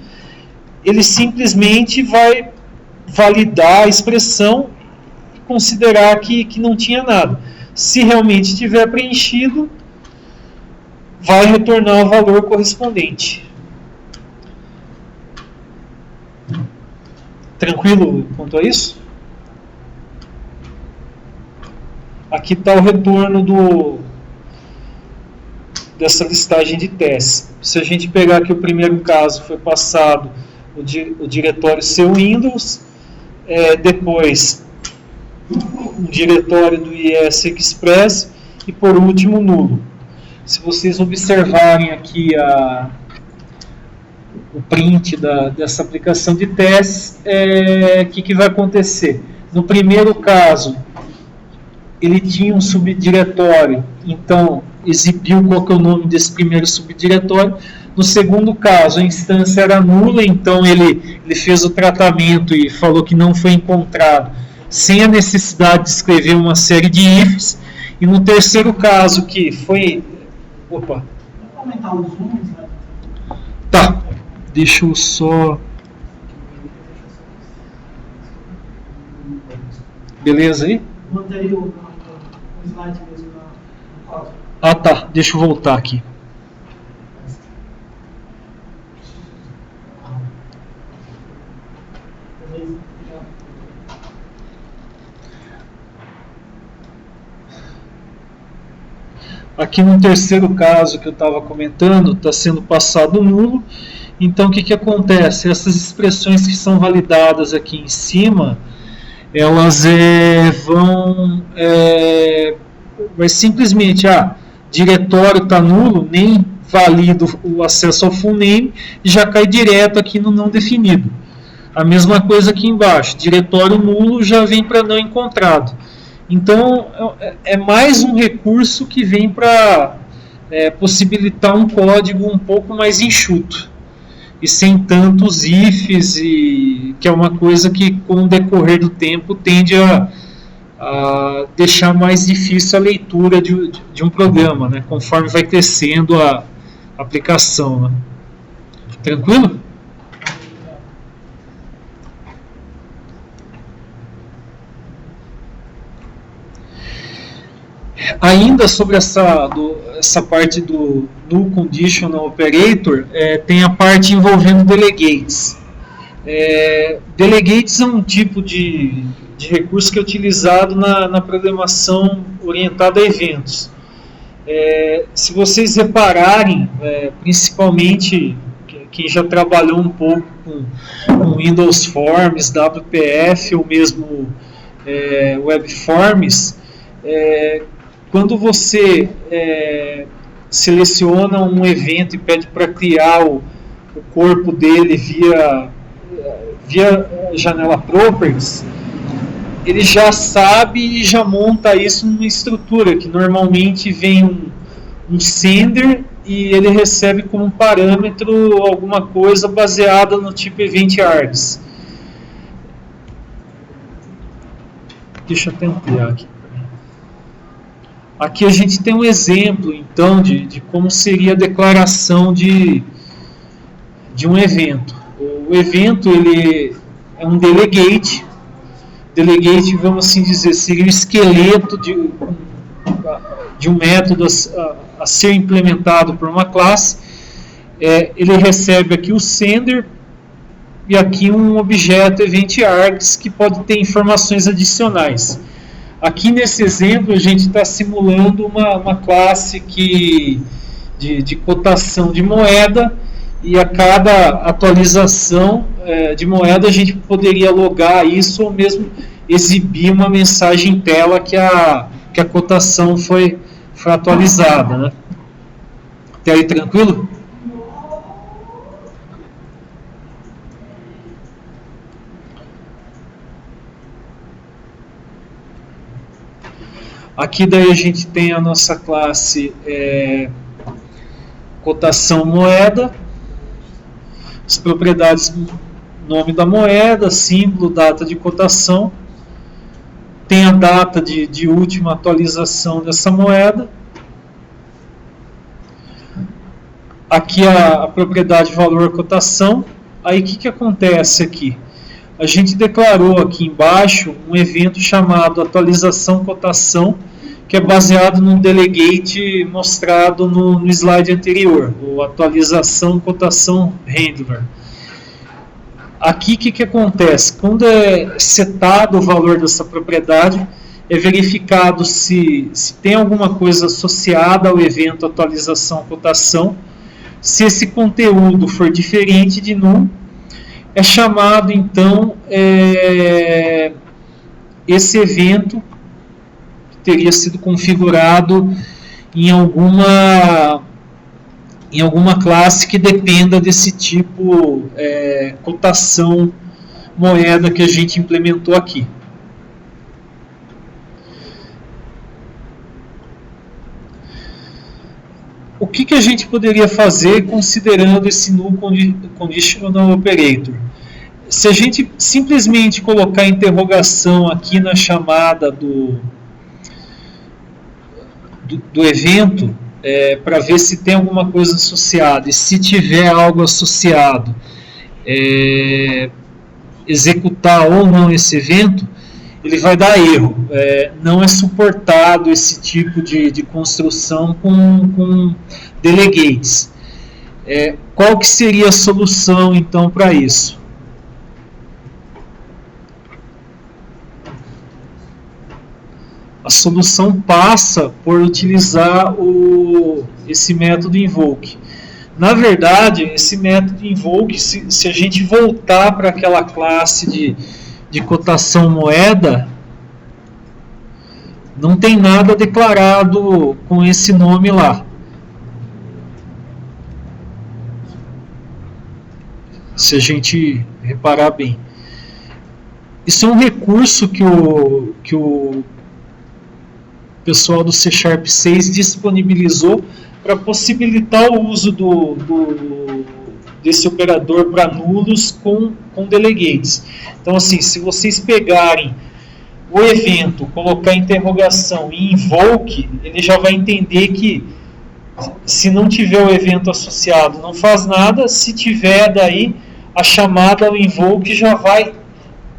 ele simplesmente vai validar a expressão e considerar que não tinha nada. Se realmente estiver preenchido, vai retornar o valor correspondente. Tranquilo quanto a isso? Aqui está o retorno dessa listagem de testes. Se a gente pegar aqui o primeiro caso, foi passado o diretório seu Windows, depois um diretório do IS Express e por último nulo. Se vocês observarem aqui o print dessa aplicação de testes, o que vai acontecer? No primeiro caso, ele tinha um subdiretório, então exibiu qual que é o nome desse primeiro subdiretório. No segundo caso, a instância era nula, então ele fez o tratamento e falou que não foi encontrado, sem a necessidade de escrever uma série de ifs. E no terceiro caso, que foi... Opa! Vou aumentar os zooms, né? Tá, deixa eu só... Beleza aí? Mantém o slide mesmo no código. Tá, deixa eu voltar aqui. Aqui no terceiro caso que eu estava comentando, está sendo passado nulo. Então o que acontece? Essas expressões que são validadas aqui em cima, elas vai simplesmente, diretório está nulo, nem valido o acesso ao full name e já cai direto aqui no não definido. A mesma coisa aqui embaixo, diretório nulo já vem para não encontrado. Então é mais um recurso que vem para possibilitar um código um pouco mais enxuto e sem tantos ifs, que é uma coisa que com o decorrer do tempo tende a deixar mais difícil a leitura de um programa, né, conforme vai crescendo a aplicação. Né? Tranquilo? Ainda sobre essa parte do Null Conditional Operator, tem a parte envolvendo delegates. Delegates é um tipo de recurso que é utilizado na programação orientada a eventos. Se vocês repararem, principalmente quem já trabalhou um pouco com Windows Forms, WPF ou mesmo Web Forms, quando você seleciona um evento e pede para criar o corpo dele via janela Properties, ele já sabe e já monta isso numa estrutura que normalmente vem um sender e ele recebe como parâmetro alguma coisa baseada no tipo Event Args. Deixa eu até ampliar aqui. Aqui a gente tem um exemplo, então, de como seria a declaração de um evento. O evento ele é um delegate. Delegate, vamos assim dizer, seria o esqueleto de um método a ser implementado por uma classe. Ele recebe aqui o sender e aqui um objeto EventArgs que pode ter informações adicionais. Aqui nesse exemplo a gente está simulando uma classe de cotação de moeda, e a cada atualização de moeda a gente poderia logar isso ou mesmo exibir uma mensagem em tela que a cotação foi atualizada. Né? Até aí tranquilo? Aqui daí a gente tem a nossa classe cotação moeda, as propriedades, nome da moeda, símbolo, data de cotação, tem a data de última atualização dessa moeda, aqui a propriedade valor cotação. Aí o que acontece aqui? A gente declarou aqui embaixo um evento chamado atualização cotação, que é baseado no delegate mostrado no slide anterior, o atualização cotação handler. Aqui o que acontece? Quando é setado o valor dessa propriedade, é verificado se tem alguma coisa associada ao evento atualização cotação. Se esse conteúdo for diferente de null, é chamado então esse evento que teria sido configurado em alguma classe que dependa desse tipo cotação moeda que a gente implementou aqui. O que a gente poderia fazer considerando esse Null Conditional Operator? Se a gente simplesmente colocar interrogação aqui na chamada do evento, para ver se tem alguma coisa associada, e se tiver algo associado, executar ou não esse evento, ele vai dar erro. Não é suportado esse tipo de construção com delegates. Qual que seria a solução então para isso? A solução passa por utilizar esse método invoke. Na verdade, esse método invoke, se a gente voltar para aquela classe de cotação moeda, não tem nada declarado com esse nome lá. se a gente reparar bem. Isso é um recurso que o pessoal do C# 6 disponibilizou para possibilitar o uso desse operador para nulos com delegates. Então, assim, se vocês pegarem o evento, colocar interrogação e invoke, ele já vai entender que se não tiver o evento associado, não faz nada. Se tiver, daí a chamada ao invoke já vai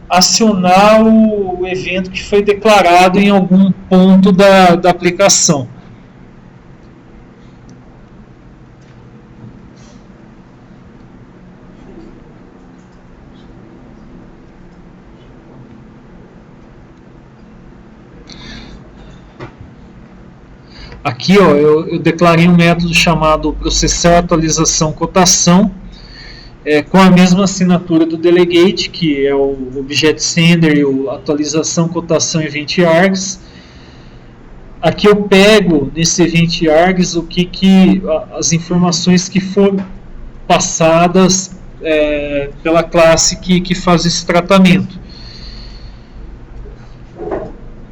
acionar o evento que foi declarado em algum ponto da aplicação. Aqui, ó, eu declarei um método chamado processar atualização cotação, com a mesma assinatura do delegate, que é o objet sender e o atualização cotação event args. Aqui eu pego nesse event args as informações que foram passadas pela classe que faz esse tratamento.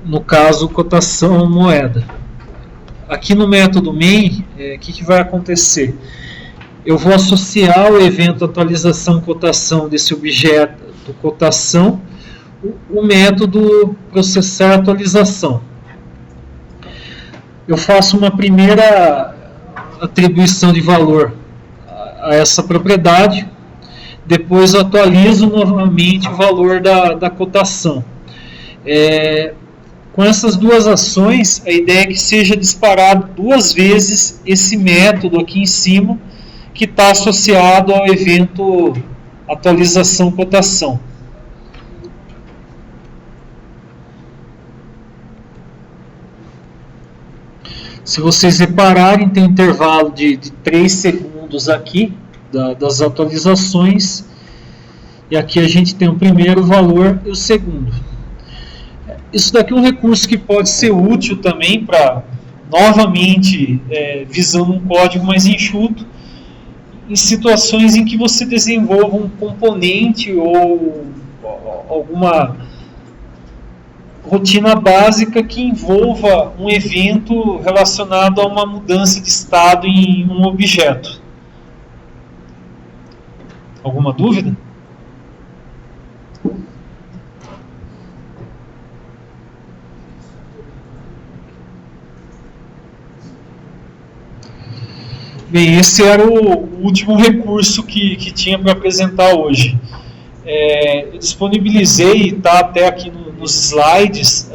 No caso, cotação moeda. Aqui no método main, o que vai acontecer? Eu vou associar o evento atualização cotação desse objeto cotação, o método processar atualização. Eu faço uma primeira atribuição de valor a essa propriedade, depois atualizo novamente o valor da cotação. Com essas duas ações, a ideia é que seja disparado 2 vezes esse método aqui em cima, que está associado ao evento atualização cotação. Se vocês repararem, tem um intervalo de 3 segundos aqui das atualizações, e aqui a gente tem o primeiro valor e o segundo. Isso daqui é um recurso que pode ser útil também para, novamente, visando um código mais enxuto, em situações em que você desenvolva um componente ou alguma rotina básica que envolva um evento relacionado a uma mudança de estado em um objeto. Alguma dúvida? Bem, esse era o último recurso que tinha para apresentar hoje. Eu disponibilizei, está até aqui nos slides,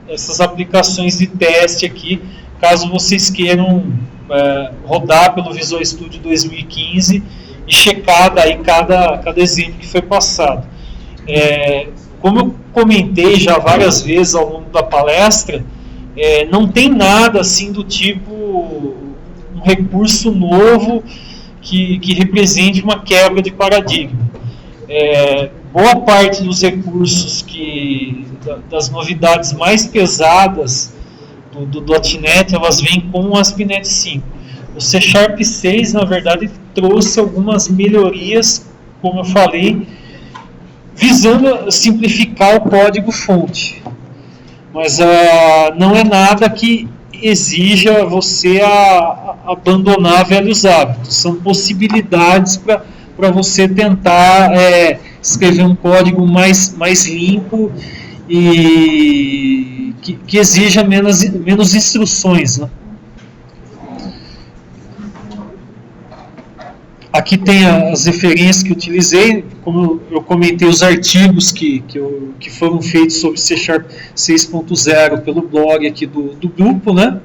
essas aplicações de teste aqui, caso vocês queiram rodar pelo Visual Studio 2015 e checar daí cada exemplo que foi passado. Como eu comentei já várias vezes ao longo da palestra, não tem nada assim do tipo um recurso novo que represente uma quebra de paradigma. Boa parte dos recursos das novidades mais pesadas do .NET, elas vêm com o ASP.NET 5. O C# 6, na verdade, trouxe algumas melhorias, como eu falei, visando simplificar o código-fonte. Mas não é nada que exija você abandonar velhos hábitos. São possibilidades para você tentar escrever um código mais limpo e que exija menos instruções, né? Aqui tem as referências que utilizei, como eu comentei, os artigos que foram feitos sobre C# 6.0 pelo blog aqui do grupo, né?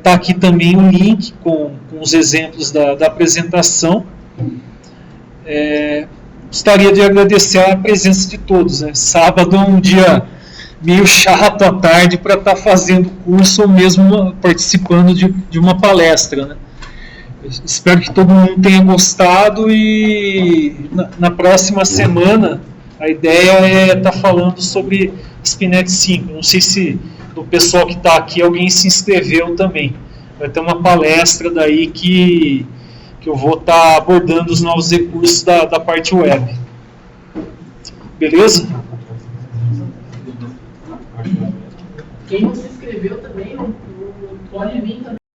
Tá aqui também um link com os exemplos da apresentação. Gostaria de agradecer a presença de todos, né? Sábado é um dia meio chato à tarde para estar fazendo curso ou mesmo participando de uma palestra, né? Espero que todo mundo tenha gostado e na próxima semana a ideia é estar falando sobre ASP.NET 5. Não sei se do pessoal que está aqui alguém se inscreveu também. Vai ter uma palestra daí que que eu vou estar abordando os novos recursos da parte web. Beleza? Quem não se inscreveu também, não pode vir também.